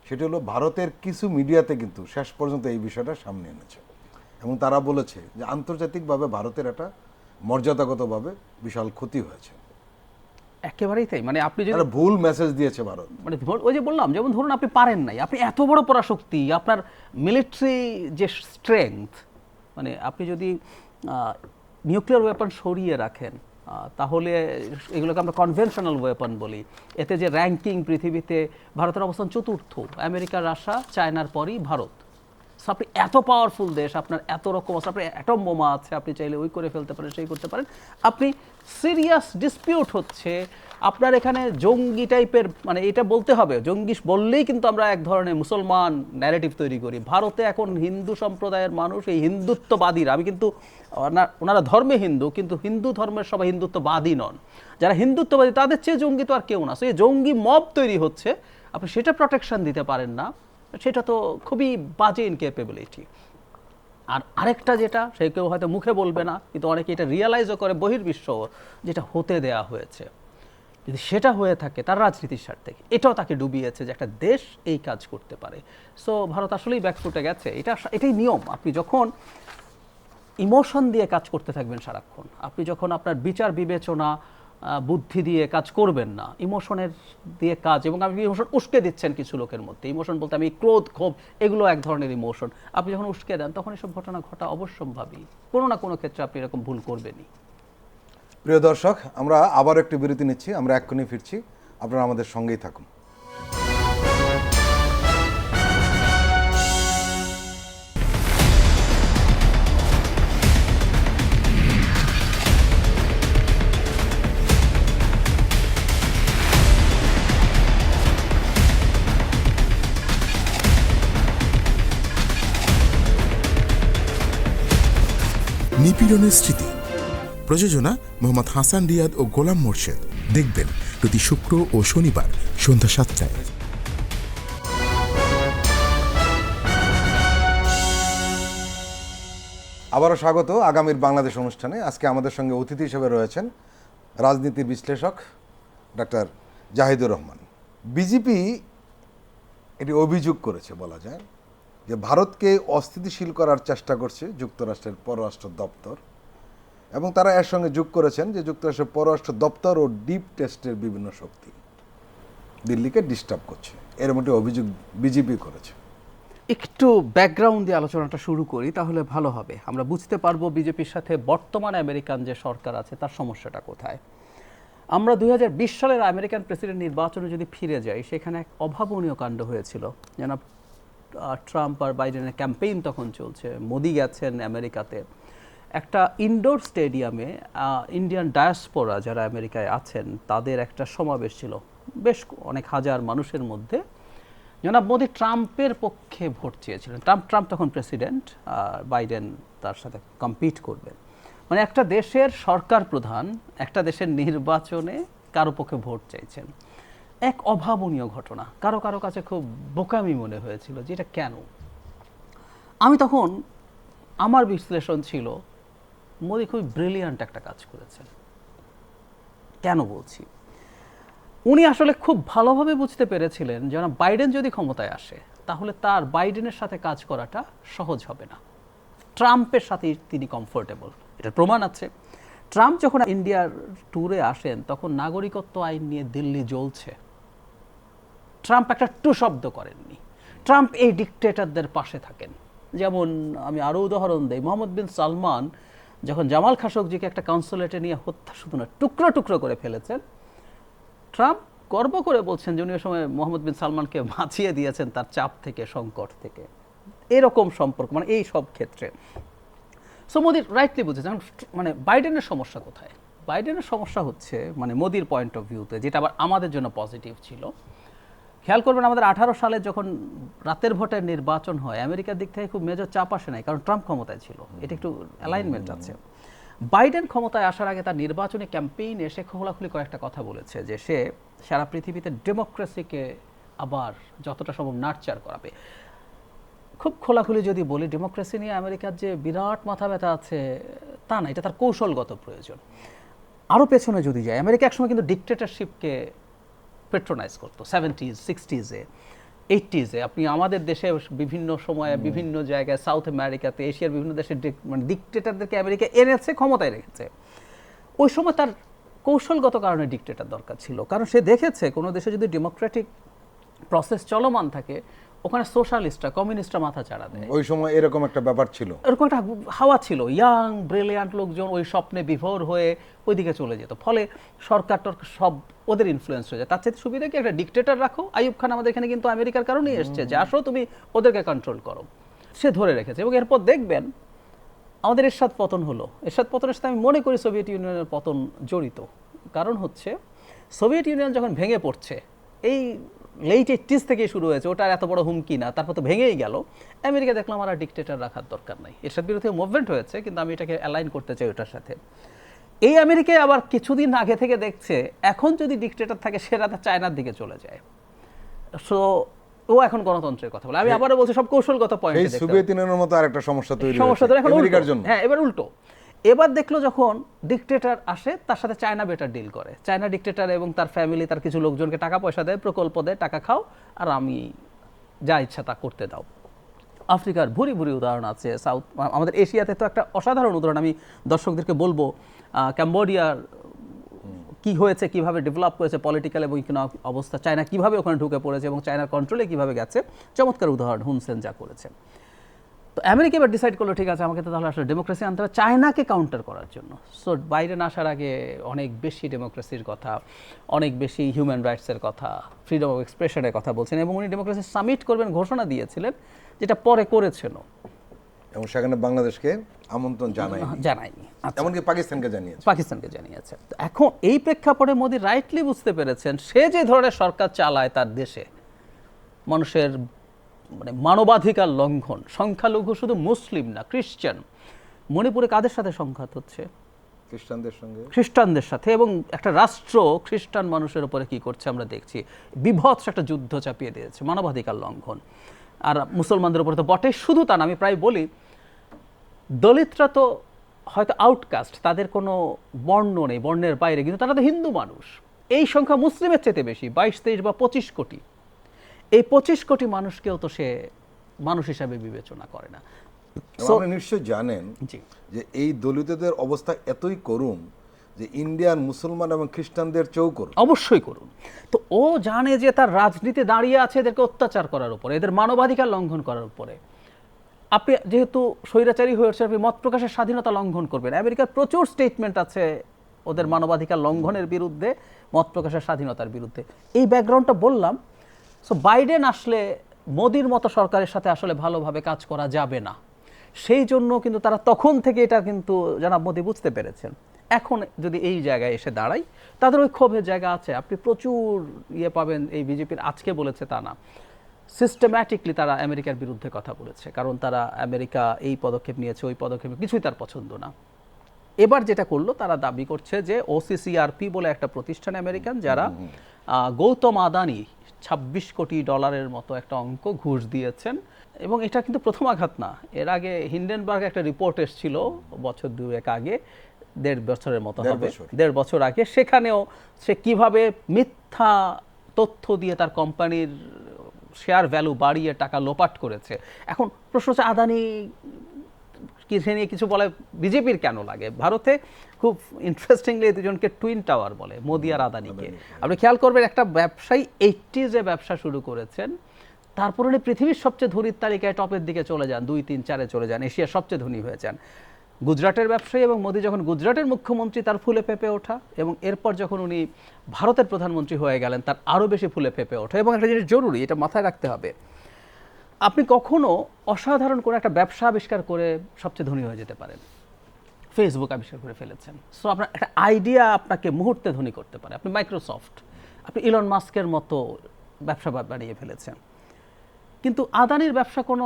সেটা হলো ভারতের কিছু মিডিয়াতে কিন্তু শেষ পর্যন্ত এই বিষয়টা সামনে এনেছে এবং তারা বলেছে যে আন্তর্জাতিকভাবে ভারতের একটা মর্যাদাগতভাবে বিশাল ক্ষতি হয়েছে। একেবারেই তাই। মানে আপনি যদি একটা ভুল মেসেজ দিয়েছে ভারত। মানে ওই যে বললাম, যেমন ধরুন আপনি পারেন নাই, আপনি এত বড় পরাশক্তি, আপনার মিলিটারি যে স্ট্রেংথ, মানে আপনি যদি নিউক্লিয়ার ওয়েপন সরিয়ে রাখেন, তাহলে এগুলোকে আমরা কনভেনশনাল ওয়েপন বলি। এতে যে র্যাঙ্কিং পৃথিবীতে ভারতের অবস্থান চতুর্থ, আমেরিকা, রাশিয়া, চায়নার পরই ভারত। সো আপনি এত পাওয়ারফুল দেশ, আপনার এত রকম আছে, আপনার অ্যাটম বোমা আছে, আপনি চাইলে ওই করে ফেলতে পারেন, সেই করতে পারেন। আপনি সিরিয়াস ডিসপিউট হচ্ছে আপনার এখানে জঙ্গি টাইপের, মানে এটা বলতে হবে, জঙ্গি বললেই কিন্তু আমরা এক ধরনের মুসলমান ন্যারেটিভ তৈরি করি। ভারতে এখন হিন্দু সম্প্রদায়ের মানুষ, এই হিন্দুত্ববাদীরা, আমি কিন্তু ওনারা ধর্মে হিন্দু, কিন্তু হিন্দু ধর্মের সবাই হিন্দুত্ববাদী নন। যারা হিন্দুত্ববাদী তাদের চেয়ে জঙ্গি তো আর কেউ না। সো এই জঙ্গি মব তৈরি হচ্ছে, আপনি সেটা প্রোটেকশন দিতে পারেন না, সেটা তো খুবই বাজে ইনক্যাপেবিলিটি। আর আরেকটা যেটা, সে কেউ হয়তো মুখে বলবে না, কিন্তু অনেকে এটা রিয়েলাইজও করে বহির্বিশ্ব, যেটা হতে দেয়া হয়েছে, যদি সেটা হয়ে থাকে তার রাজনীতির স্বার্থে, এটাও তাকে ডুবিয়েছে যে একটা দেশ এই কাজ করতে পারে। সো ভারত আসলেই ব্যাকফুটে গেছে। এটাই নিয়ম। আপনি যখন ইমোশন দিয়ে কাজ করতে থাকবেন সারাক্ষণ, আপনি যখন আপনার বিচার বিবেচনা বুদ্ধি দিয়ে কাজ করবেন না, ইমোশনের দিয়ে কাজ, এবং আপনি ইমোশন উস্কে দিচ্ছেন কিছু লোকের মধ্যে। ইমোশন বলতে আমি ক্রোধ, ক্ষোভ, এগুলো এক ধরনের ইমোশন। আপনি যখন উস্কে দেন তখন এসব ঘটনা ঘটা অবশ্যম্ভাবী। কোনো না কোনো ক্ষেত্রে আপনি এরকম ভুল করবেনই। প্রিয় দর্শক, আমরা আবার একটি বিরতি নিচ্ছি, আমরা এক্ষুনি ফিরছি, আপনারা আমাদের সঙ্গেই থাকুন। নিপীড়নের স্মৃতি, প্রযোজনা মোহাম্মদ হাসান রিয়াদ ও গোলাম মোর্শেদ। দেখবেন প্রতি শুক্র ও শনিবার সন্ধ্যা 7টায়। আবারও স্বাগত আগামীর বাংলাদেশ অনুষ্ঠানে। আজকে আমাদের সঙ্গে অতিথি হিসেবে রয়েছেন রাজনীতির বিশ্লেষক ডাক্তার জাহিদুর রহমান। বিজেপি এটি অভিযোগ করেছে, বলা যায়, যে ভারতকে অস্থিতিশীল করার চেষ্টা করছে যুক্তরাষ্ট্রের পররাষ্ট্র দপ্তর, এবং তারা এর সঙ্গে যোগ করেছেন যে যুক্তরাষ্ট্রের পররাষ্ট্র দপ্তর ও ডিপ টেস্টের বিভিন্ন শক্তি দিল্লিকে ডিস্টার্ব করছে, এরকম একটি অভিযোগ বিজেপি করেছে। একটু ব্যাকগ্রাউন্ড দিয়ে আলোচনাটা শুরু করি, তাহলে ভালো হবে। আমরা বুঝতে পারবো বিজেপির সাথে বর্তমান আমেরিকান যে সরকার আছে তার সমস্যাটা কোথায়। আমরা 2020 সালের আমেরিকান প্রেসিডেন্ট নির্বাচনে যদি ফিরে যাই, সেখানে এক অভাবনীয় কাণ্ড হয়েছিল। যেন ট্রাম্প আর বাইডেনের ক্যাম্পেইন তখন চলছে, মোদি গেছেন আমেরিকাতে, একটা ইনডোর স্টেডিয়ামে ইন্ডিয়ান ডায়াসপোরা যারা আমেরিকায় আছেন তাদের একটা সমাবেশ ছিল, বেশ অনেক হাজার মানুষের মধ্যে। জনাব মোদি ট্রাম্পের পক্ষে ভোট চেয়েছিলেন। ট্রাম্প তখন প্রেসিডেন্ট, আর বাইডেন তার সাথে কম্পিট করবেন। মানে একটা দেশের সরকার প্রধান একটা দেশের নির্বাচনে কারো পক্ষে ভোট চাইছেন, এক অভাবনীয় ঘটনা। কারো কারো কাছে খুব বোকামি মনে হয়েছিল যে এটা কেন। আমি তখন, আমার বিশ্লেষণ ছিল মোদি খুবই ব্রিলিয়ান্ট একটা কাজ করেছেন। কেন বলছি? উনি আসলে খুব ভালোভাবে বুঝতে পেরেছিলেন যেন বাইডেন যদি ক্ষমতায় আসে তাহলে তার বাইডেনের সাথে কাজ করাটা সহজ হবে না। ট্রাম্পের সাথে তিনি কমফোর্টেবল, এটার প্রমাণ আছে। ট্রাম্প যখন ইন্ডিয়ার ট্যুরে আসেন তখন নাগরিকত্ব আইন নিয়ে দিল্লি জ্বলছে। ট্রাম্প একটা টু শব্দ করেননি। ট্রাম্প এই ডিকটেটরদের পাশে থাকেন। যেমন আমি আরও উদাহরণ দেই, মোহাম্মদ বিন সালমান যখন জামাল খাশোগজিকে একটা কনসুলেটে নিয়ে হত্যা, শুধু না টুকরো টুকরো করে ফেলেছেন, ট্রাম্প গর্ব করে বলছেন যে উনি ওই সময় মোহাম্মদ বিন সালমানকে বাঁচিয়ে দিয়েছেন তার চাপ থেকে, সংকট থেকে। এরকম সম্পর্ক, মানে এই সব ক্ষেত্রে। সো মোদি রাইটলি বুঝেছেন। মানে বাইডেনের সমস্যা কোথায়? বাইডেনের সমস্যা হচ্ছে, মানে মোদির পয়েন্ট অফ ভিউতে, যেটা আবার আমাদের জন্য পজিটিভ ছিল। খেয়াল করবেন, আমাদের 18 সালে যখন রাতের ভোটের নির্বাচন হয়, আমেরিকার দিক থেকে খুব মেজর চাপ আসে নাই, কারণ ট্রাম্প ক্ষমতায় ছিল। এটা একটু অ্যালাইনমেন্ট আছে। বাইডেন ক্ষমতায় আসার আগে তার নির্বাচনী ক্যাম্পেইনে সে খোলাখুলি কয়েকটা কথা বলেছে যে সে সারা পৃথিবীতে ডেমোক্রেসিকে আবার যতটা সম্ভব নার্চার করাবে। খুব খোলাখুলি যদি বলি, ডেমোক্রেসি নিয়ে আমেরিকার যে বিরাট মাথা ব্যথা আছে তা না, এটা তার কৌশলগত প্রয়োজন। আরও পেছনে যদি যায়, আমেরিকা একসময় কিন্তু ডিকটেটরশিপকে পেট্রোনাইজ করতো 70s 60s-এ 80s-এ। আপনি আমাদের দেশে বিভিন্ন সময়ে বিভিন্ন জায়গায়, সাউথ আমেরিকাতে, এশিয়ার বিভিন্ন দেশে মানে ডিকটেটরদেরকে আমেরিকা এনেছে, ক্ষমতায় রেখেছে। ওই সময় তার কৌশলগত কারণে ডিকটেটর দরকার ছিল, কারণ সে দেখেছে কোনো দেশে যদি ডেমোক্রেটিক প্রসেস চলমান থাকে ওখানে সোশ্যালিস্টরা, কমিউনিস্টরা মাথা চাড়া দেয়। ওই সময় এরকম একটা ব্যাপার ছিল, এরকম একটা হাওয়া ছিল, ইয়াং ব্রিলিয়ান্ট লোকজন ওই স্বপ্নে বিভোর হয়ে ওইদিকে চলে যেত, ফলে সরকার টরকার সব ওদের ইনফ্লুয়েন্স হয়ে যায়। তার চাইতে সুবিধা কি একটা ডিকটেটর রাখো। আইয়ুব খান আমাদের এখানে কিন্তু আমেরিকার কারণেই এসছে, যে আসো তুমি ওদেরকে কন্ট্রোল করো। সে ধরে রেখেছে, এবং এরপর দেখবেন আমাদের এরশাদ পতন হলো। এরশাদ পতনের সাথে আমি মনে করি সোভিয়েত ইউনিয়নের পতন জড়িত। কারণ হচ্ছে সোভিয়েত ইউনিয়ন যখন ভেঙে পড়ছে, এই লেট 80s থেকেই শুরু হয়েছে, ওটার এত বড় হুমকি না, তারপর তো ভেঙেই গেল। আমেরিকা দেখলাম আর ডিকটেটর রাখার দরকার নাই। এরশাদ বিরোধী মুভমেন্ট হয়েছে, কিন্তু আমি এটাকে অ্যালাইন করতে চাই ওটার সাথে। এই আমেরিকায় আবার কিছুদিন আগে থেকে দেখছে এখন যদি ডিকটেটর থাকে সেটা চায়নার দিকে চলে যায়। সো ও এখন গণতন্ত্রের কথা বলে। আমি আবারও বলছি সব কৌশলগত এই পয়েন্ট। সোভিয়েত ইউনিয়নের মতো আরেকটা সমস্যা তৈরি সমস্যা তো হয়েছে এখন আমেরিকার উল্টো। জন্য। হ্যাঁ, এবার উল্টো। এবার দেখলো যখন ডিকটেটর আসে তার সাথে চায়না বেটার ডিল করে। চায়না ডিকটেটর এবং তার ফ্যামিলি, তার কিছু লোকজনকে টাকা পয়সা দেয়, প্রকল্প দেয়, টাকা খাও আর আমি যা ইচ্ছা তা করতে দাও। আফ্রিকার ভুরি ভুরি উদাহরণ আছে। সাউথ আমাদের এশিয়াতে তো একটা অসাধারণ উদাহরণ আমি দর্শকদেরকে বলবো, ক্যাম্বোডিয়ার কি হয়েছে, কিভাবে ডেভেলপ করেছে পলিটিক্যাল এবং ইকোনমিক অবস্থা, চায়না কিভাবে ওখানে ঢুকে পড়েছে এবং চায়নার কন্ট্রোলে কিভাবে গেছে, চমৎকার উদাহরণ হুন সেন যা করেছে। তো আমেরিকা এবার ডিসাইড করলো ঠিক আছে আমাকে তো তাহলে আসলে ডেমোক্রেসি আনতে হবে চায়নাকে কাউন্টার করার জন্য। সো বাইডেন আসার আগে অনেক বেশি ডেমোক্রেসির কথা, অনেক বেশি হিউম্যান রাইটসের কথা, ফ্রিডম অফ এক্সপ্রেশনের কথা বলছেন, এবং উনি ডেমোক্রেসি সামিট করবেন ঘোষণা দিয়েছিলেন, যেটা পরে করেছেন এবং সেখানে বাংলাদেশকে আমন্ত্রণ জানায়নি, এমনকি পাকিস্তানকে জানিয়েছে। তো এখন এই প্রেক্ষাপটে মোদি রাইটলি বুঝতে পেরেছেন সে যে ধরনের সরকার চালায় তার দেশে মানুষের মানে মানবাধিকার লঙ্ঘন, সংখ্যালঘু শুধু মুসলিম না, খ্রিস্টান। মণিপুরে কাদের সাথে সংঘাত হচ্ছে? খ্রিস্টানদের সাথে। এবং একটা রাষ্ট্র খ্রিস্টান মানুষের উপরে কি করছে আমরা দেখছি, বিভৎস একটা যুদ্ধ চাপিয়ে দিয়েছে, মানবাধিকার লঙ্ঘন। আর মুসলমানদের উপরে তো বটে। শুধু তা না, আমি প্রায় বলি দলিতরা তো হয়তো আউটকাস্ট, তাদের কোনো বর্ণ নেই, বর্ণের বাইরে, কিন্তু তারা তো হিন্দু মানুষ। এই সংখ্যা মুসলিমের চেয়ে বেশি, 22, 23 বা 25 কোটি। এই 25 কোটি মানুষকেও তো সে মানুষ হিসাবে বিবেচনা করে না। আপনি নিশ্চয়ই জানেন যে এই দলিতদের অবস্থা এতই করুণ যে ইন্ডিয়ান মুসলমান এবং খ্রিস্টানদের চেয়েও করুণ। অবশ্যই করুণ। তো ও জানে যে তার রাজনীতি দাঁড়িয়ে আছে এদেরকে অত্যাচার করার উপরে, এদের মানবাধিকার লঙ্ঘন করার উপরে। আপনি যেহেতু স্বৈরাচারী হয়ে উঠছে, আপনি মত প্রকাশের স্বাধীনতা লঙ্ঘন করবেন। আমেরিকার প্রচুর স্টেটমেন্ট আছে ওদের মানবাধিকার লঙ্ঘনের বিরুদ্ধে, মত প্রকাশের স্বাধীনতার বিরুদ্ধে। এই ব্যাকগ্রাউন্ডটা বললাম। সো বাইডেন আসলে মোদির মতো সরকারের সাথে আসলে ভালোভাবে কাজ করা যাবে না, সেই জন্য কিন্তু তারা তখন থেকে এটা কিন্তু জনাব মোদি বুঝতে পেরেছেন। এখন যদি এই জায়গায় এসে দাঁড়াই, তাদের ওই ক্ষোভের জায়গা আছে। আপনি প্রচুর পাবেন, এই বিজেপির আজকে বলেছে তা না, সিস্টেম্যাটিকলি তারা আমেরিকার বিরুদ্ধে কথা বলেছে, কারণ তারা আমেরিকা এই পদক্ষেপ নিয়েছে, ওই পদক্ষেপ কিছুই তার পছন্দ না। এবার যেটা করলো, তারা দাবি করছে যে OCCRP বলে একটা প্রতিষ্ঠান আমেরিকান, যারা গৌতম আদানি 26 কোটি ডলারের মতো একটা অঙ্ক ঘুষ দিয়েছেন। এবং এটা কিন্তু প্রথম আঘাত না, এর আগে হিন্ডেনবার্গ একটা রিপোর্ট এসেছিল বছর 2-1 আগে, 1.5 বছরের মতো হবে, 1.5 বছর আগে। সেখানেও সে কিভাবে মিথ্যা তথ্য দিয়ে তার কোম্পানির শেয়ার ভ্যালু বাড়িয়ে টাকা লোপাট করেছে। এখন প্রশ্ন হচ্ছে আদানি সে নিয়ে কিছু বলে বিজেপির কেন লাগে? ভারতে খুব ইন্টারেস্টিংলি দুজনকে টুইন টাওয়ার বলে, মোদি আর আদানিকে। আপনি খেয়াল করবেন একটা ব্যবসায়ী 80s-এ ব্যবসা শুরু করেছেন, তারপর উনি পৃথিবীর সবচেয়ে ধনীর তালিকায় টপের দিকে চলে যান, 2, 3, 4-এ চলে যান, এশিয়ার সবচেয়ে ধনী হয়ে যান। গুজরাটের ব্যবসায়ী, এবং মোদি যখন গুজরাটের মুখ্যমন্ত্রী তার ফুলে ফেঁপে ওঠা, এবং এরপর যখন উনি ভারতের প্রধানমন্ত্রী হয়ে গেলেন তার আরও বেশি ফুলে ফেঁপে ওঠা। এবং একটা জিনিস জরুরি, এটা মাথায় রাখতে হবে, আপনি কখনো অসাধারণ করে একটা ব্যবসা আবিষ্কার করে সবচেয়ে ধনী হয়ে যেতে পারেন। ফেসবুক আবিষ্কার করে ফেলেছেন, সো আপনার একটা আইডিয়া আপনাকে মুহূর্তে ধনী করতে পারে। আপনি মাইক্রোসফট, আপনি ইলন মাস্কের মতো ব্যবসা বাড়িয়ে ফেলেছেন। কিন্তু আদানির ব্যবসা কোনো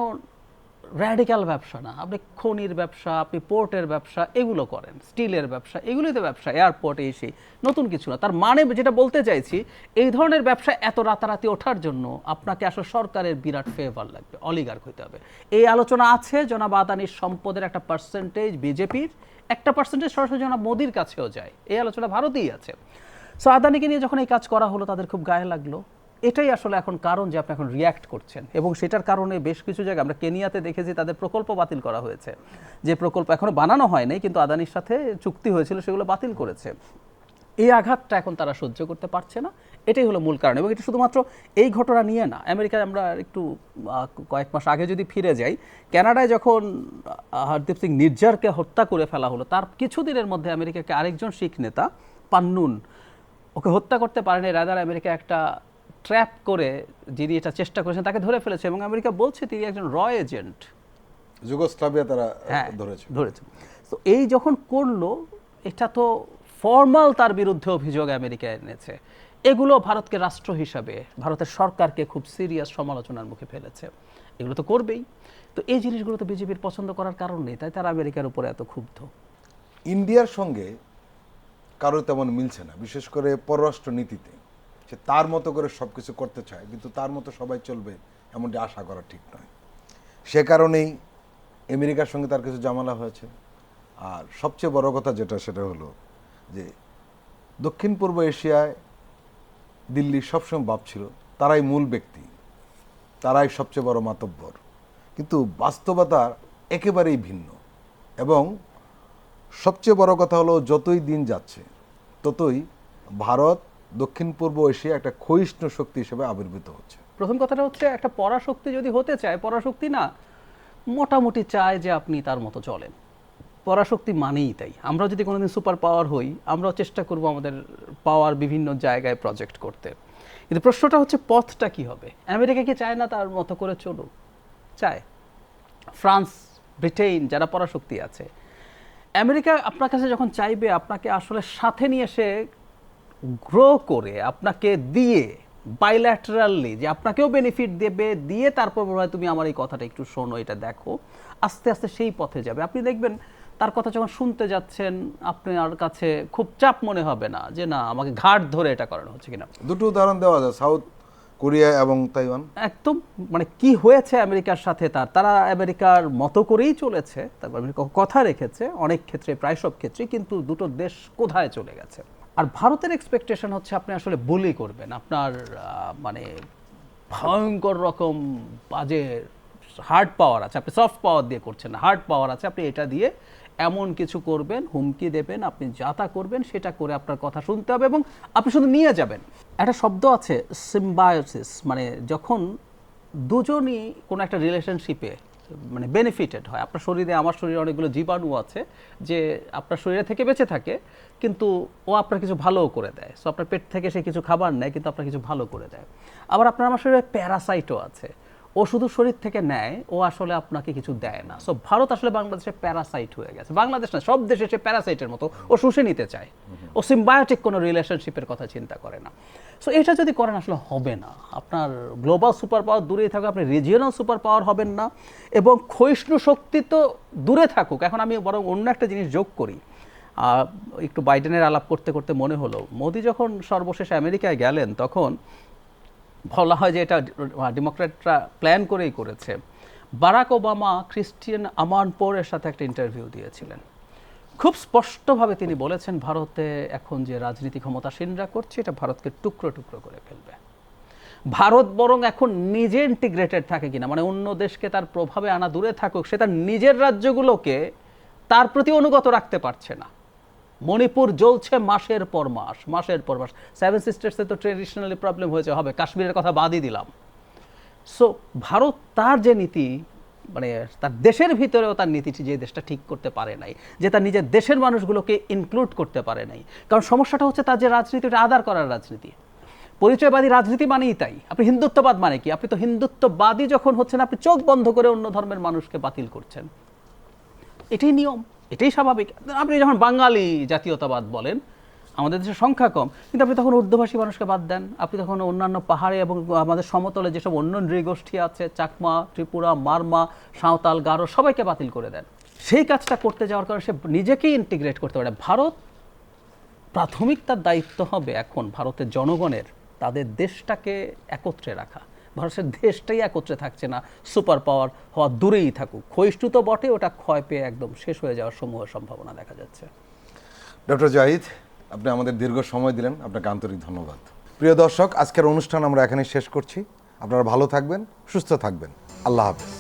র্যাডিক্যাল ব্যবসা না, আপনি খনির ব্যবসা, আপনি পোর্টের ব্যবসা, এগুলো করেন, স্টিলের ব্যবসা, এগুলোই তো ব্যবসা, এয়ারপোর্টে এসে নতুন কিছু না। তার মানে যেটা বলতে চাইছি, এই ধরনের ব্যবসা এত রাতারাতি ওঠার জন্য আপনাকে আসলে সরকারের বিরাট ফেভার লাগবে, অলিগার্ক হইতে হবে। এই আলোচনা আছে, জনাব আদানির সম্পদের একটা পার্সেন্টেজ বিজেপির, একটা পার্সেন্টেজ সরাসরি জনাব মোদির কাছেও যায়, এই আলোচনা ভারতেই আছে। সো আদানিকে নিয়ে যখন এই কাজ করা হলো তাদের খুব গায়ে লাগলো। এটাই আসলে এখন কারণ যে আপনি এখন রিয়্যাক্ট করছেন, এবং সেটার কারণে বেশ কিছু জায়গায় আমরা কেনিয়াতে দেখেছি তাদের প্রকল্প বাতিল করা হয়েছে, যে প্রকল্প এখনো বানানো হয়নি কিন্তু আদানির সাথে চুক্তি হয়েছিল সেগুলো বাতিল করেছে। এই আঘাতটা এখন তারা সহ্য করতে পারছে না, এটাই হলো মূল কারণ। এবং এটা শুধুমাত্র এই ঘটনা নিয়ে না, আমেরিকায় আমরা একটু কয়েক মাস আগে যদি ফিরে যাই, কানাডায় যখন হরদীপ সিং নির্জারকে হত্যা করে ফেলা হলো, তার কিছুদিনের মধ্যে আমেরিকাকে আরেকজন শিখ নেতা পান্নুন, ওকে হত্যা করতে পারেনি, রাদার আমেরিকা একটা ট্র্যাপ করে যিনি এটা চেষ্টা করেছেন তাকে ধরে ফেলেছে, এবং আমেরিকা বলছে তিনি একজন র এজেন্ট, যুগোস্লাভিয়া তারা ধরেছে। তো এই যখন করলো, এটা তো ফর্মাল তার বিরুদ্ধে অভিযোগ আমেরিকা এনেছে, এগুলো ভারতকে রাষ্ট্র হিসাবে, ভারতের সরকারকে খুব সিরিয়াস সমালোচনার মুখে ফেলেছে, এগুলো তো করবেই। তো এই জিনিসগুলো তো বিজেপির পছন্দ করার কারণ নেই, তাই তারা আমেরিকার উপরে এত ক্ষুব্ধ। ইন্ডিয়ার সঙ্গে কারো তেমন মিলছে না, বিশেষ করে পররাষ্ট্র নীতিতে। সে তার মতো করে সব কিছু করতে চায়, কিন্তু তার মতো সবাই চলবে এমনটি আশা করা ঠিক নয়। সে কারণেই আমেরিকার সঙ্গে তার কিছু ঝামেলা হয়েছে। আর সবচেয়ে বড় কথা যেটা, সেটা হলো যে দক্ষিণ পূর্ব এশিয়ায় দিল্লি সবসময় ভাবছিল তারাই মূল ব্যক্তি, তারাই সবচেয়ে বড় মাতব্বর, কিন্তু বাস্তবতা একেবারেই ভিন্ন। এবং সবচেয়ে বড় কথা হলো, যতই দিন যাচ্ছে ততই ভারত দক্ষিণ পূর্ব এশিয়া একটা ক্ষয়িষ্ণু শক্তি হিসেবে আবির্ভূত হচ্ছে। প্রথম কথাটা হচ্ছে, একটা পরাশক্তি যদি হতে চায়, পরাশক্তি না মোটামুটি চায় যে আপনি তার মতো চলেন, পরাশক্তি মানেই তাই। আমরা যদি কোনোদিন সুপার পাওয়ার হই, আমরাও চেষ্টা করব আমাদের পাওয়ার বিভিন্ন জায়গায় প্রজেক্ট করতে, কিন্তু প্রশ্নটা হচ্ছে পথটা কি হবে। আমেরিকা কি চায় না তার মতো করে চলুক? চায়। ফ্রান্স, ব্রিটেন, যারা পরাশক্তি আছে, আমেরিকা আপনার কাছে যখন চাইবে আপনাকে আসলে সাথে নিয়ে এসে গ্রো করে, আপনাকে দিয়ে বাইল্যাটারালি, যে আপনাকেও বেনিফিট দেবে, দিয়ে তারপর বলবে তুমি আমার এই কথাটা একটু শোনো, এটা দেখো, আস্তে আস্তে সেই পথে যাবে। আপনি দেখবেন তার কথা যখন শুনতে যাচ্ছেন, আপনার কাছে খুব চাপ মনে হবে না যে না আমাকে ঘাট ধরে এটা করানো হচ্ছে কিনা। দুটো উদাহরণ দেওয়া যায়, সাউথ কোরিয়া এবং তাইওয়ান। একদম, মানে কি হয়েছে আমেরিকার সাথে, তারা আমেরিকার মতো করেই চলেছে, তারপর আমেরিকা কথা রেখেছে অনেক ক্ষেত্রে, প্রায় সব ক্ষেত্রে, কিন্তু দুটো দেশ কোথায় চলে গেছে। আর ভারতের এক্সপেকটেশন হচ্ছে আপনি আসলে বুলি করবেন, আপনার মানে ভয়ঙ্কর রকম বাজে হার্ড পাওয়ার আছে, আপনি সফট পাওয়ার দিয়ে করছেন না, হার্ড পাওয়ার আছে, আপনি এটা দিয়ে এমন কিছু করবেন, হুমকি দেবেন, আপনি যা তা করবেন, সেটা করে আপনার কথা শুনতে হবে এবং আপনি শুধু নিয়ে যাবেন। একটা শব্দ আছে সিম্বায়োসিস, মানে যখন দুজনই কোনো একটা রিলেশনশিপে মানে বেনিফিটেড হয়। আপনার শরীরে, আমার শরীরে অনেকগুলো জীবাণু আছে যে আপনার শরীরে থেকে বেঁচে থাকে, কিন্তু ও আপনার কিছু ভালোও করে দেয়। সো আপনার পেট থেকে সে কিছু খাবার নেয়, কিন্তু আপনার কিছু ভালো করে দেয়। আবার আপনার আমার শরীরে প্যারাসাইটও আছে, ও শুধু শরীর থেকে নেয়, ও আসলে আপনাকে কিছু দেয় না। সো ভারত আসলে বাংলাদেশে প্যারাসাইট হয়ে গেছে। বাংলাদেশ না, সব দেশে সে প্যারাসাইটের মতো, ও শুষে নিতে চায়, ও সিম্বায়োটিক কোনো রিলেশনশিপের কথা চিন্তা করে না। সো এটা যদি করেন আসলে হবে না, আপনার গ্লোবাল সুপার পাওয়ার দূরেই থাকুক, আপনি রিজিয়নাল সুপার পাওয়ার হবেন না, এবং ক্ষয়িষ্ণু শক্তি তো দূরে থাকুক। এখন আমি বরং অন্য একটা জিনিস যোগ করি, একটু বাইডেনের আলাপ করতে করতে মনে হলো, মোদি যখন সর্বশেষ আমেরিকায় গেলেন তখন বলা হয় যে এটা ডেমোক্র্যাটরা প্ল্যান করেই করেছে। বারাক ওবামা ক্রিস্টিয়ান আমানপোরের সাথে একটা ইন্টারভিউ দিয়েছিলেন, খুব স্পষ্টভাবে তিনি বলেছেন ভারতে এখন যে রাজনীতি ক্ষমতাসীনরা করছে এটা ভারতকে টুকরো টুকরো করে ফেলবে। ভারত বরং এখন নিজে ইন্টিগ্রেটেড থাকে কিনা, মানে অন্য দেশকে তার প্রভাবে আনা দূরে থাকুক, সে তার নিজের রাজ্যগুলোকে তার প্রতি অনুগত রাখতে পারছে না। মণিপুর জ্বলছে মাসের পর মাস, মাসের পর মাস। সেভেন সিস্টার্সে তো ট্রেডিশনালি প্রবলেম হয়েছে, হবে, কাশ্মীরের কথা বাদই দিলাম। সো ভারত তার যে নীতি, মানে তার দেশের ভিতরেও তার নীতিটি, যে দেশটা ঠিক করতে পারে নাই, যে তার নিজের দেশের মানুষগুলোকে ইনক্লুড করতে পারে নাই। কারণ সমস্যাটা হচ্ছে তার যে রাজনীতি, ওটা আদার করার রাজনীতি। পরিচয়বাদী রাজনীতি মানেই তাই। আপনি হিন্দুত্ববাদ মানে কি? আপনি তো হিন্দুত্ববাদী যখন হচ্ছেন, আপনি চোখ বন্ধ করে অন্য ধর্মের মানুষকে বাতিল করছেন, এটাই নিয়ম, এটাই স্বাভাবিক। আপনি যখন বাঙালি জাতীয়তাবাদ বলেন, আমাদের দেশে সংখ্যা কম, কিন্তু আপনি তখন উর্দুভাষী মানুষকে বাদ দেন, আপনি তখন অন্যান্য পাহাড়ে এবং আমাদের সমতলে যেসব অন্য নৃগোষ্ঠী আছে, চাকমা, ত্রিপুরা, মারমা, সাঁওতাল, গারো, সবাইকে বাতিল করে দেন। সেই কাজটা করতে যাওয়ার কারণে সে নিজেকেই ইন্টিগ্রেট করতে পারে। ভারত প্রাথমিক তার দায়িত্ব হবে এখন ভারতের জনগণের তাদের দেশটাকে একত্রে রাখা। ভারতের দেশটাই একত্রে থাকছে না, সুপার পাওয়ার হওয়া দূরেই থাকুক, ক্ষয়িষ্ণু তো বটে, ওটা ক্ষয় পেয়ে একদম শেষ হয়ে যাওয়ার সমূহ সম্ভাবনা দেখা যাচ্ছে। ডক্টর জাহিদ, আপনি আমাদের দীর্ঘ সময় দিলেন, আপনাকে আন্তরিক ধন্যবাদ। প্রিয় দর্শক, আজকের অনুষ্ঠান আমরা এখানে শেষ করছি। আপনারা ভালো থাকবেন, সুস্থ থাকবেন। আল্লাহ হাফেজ।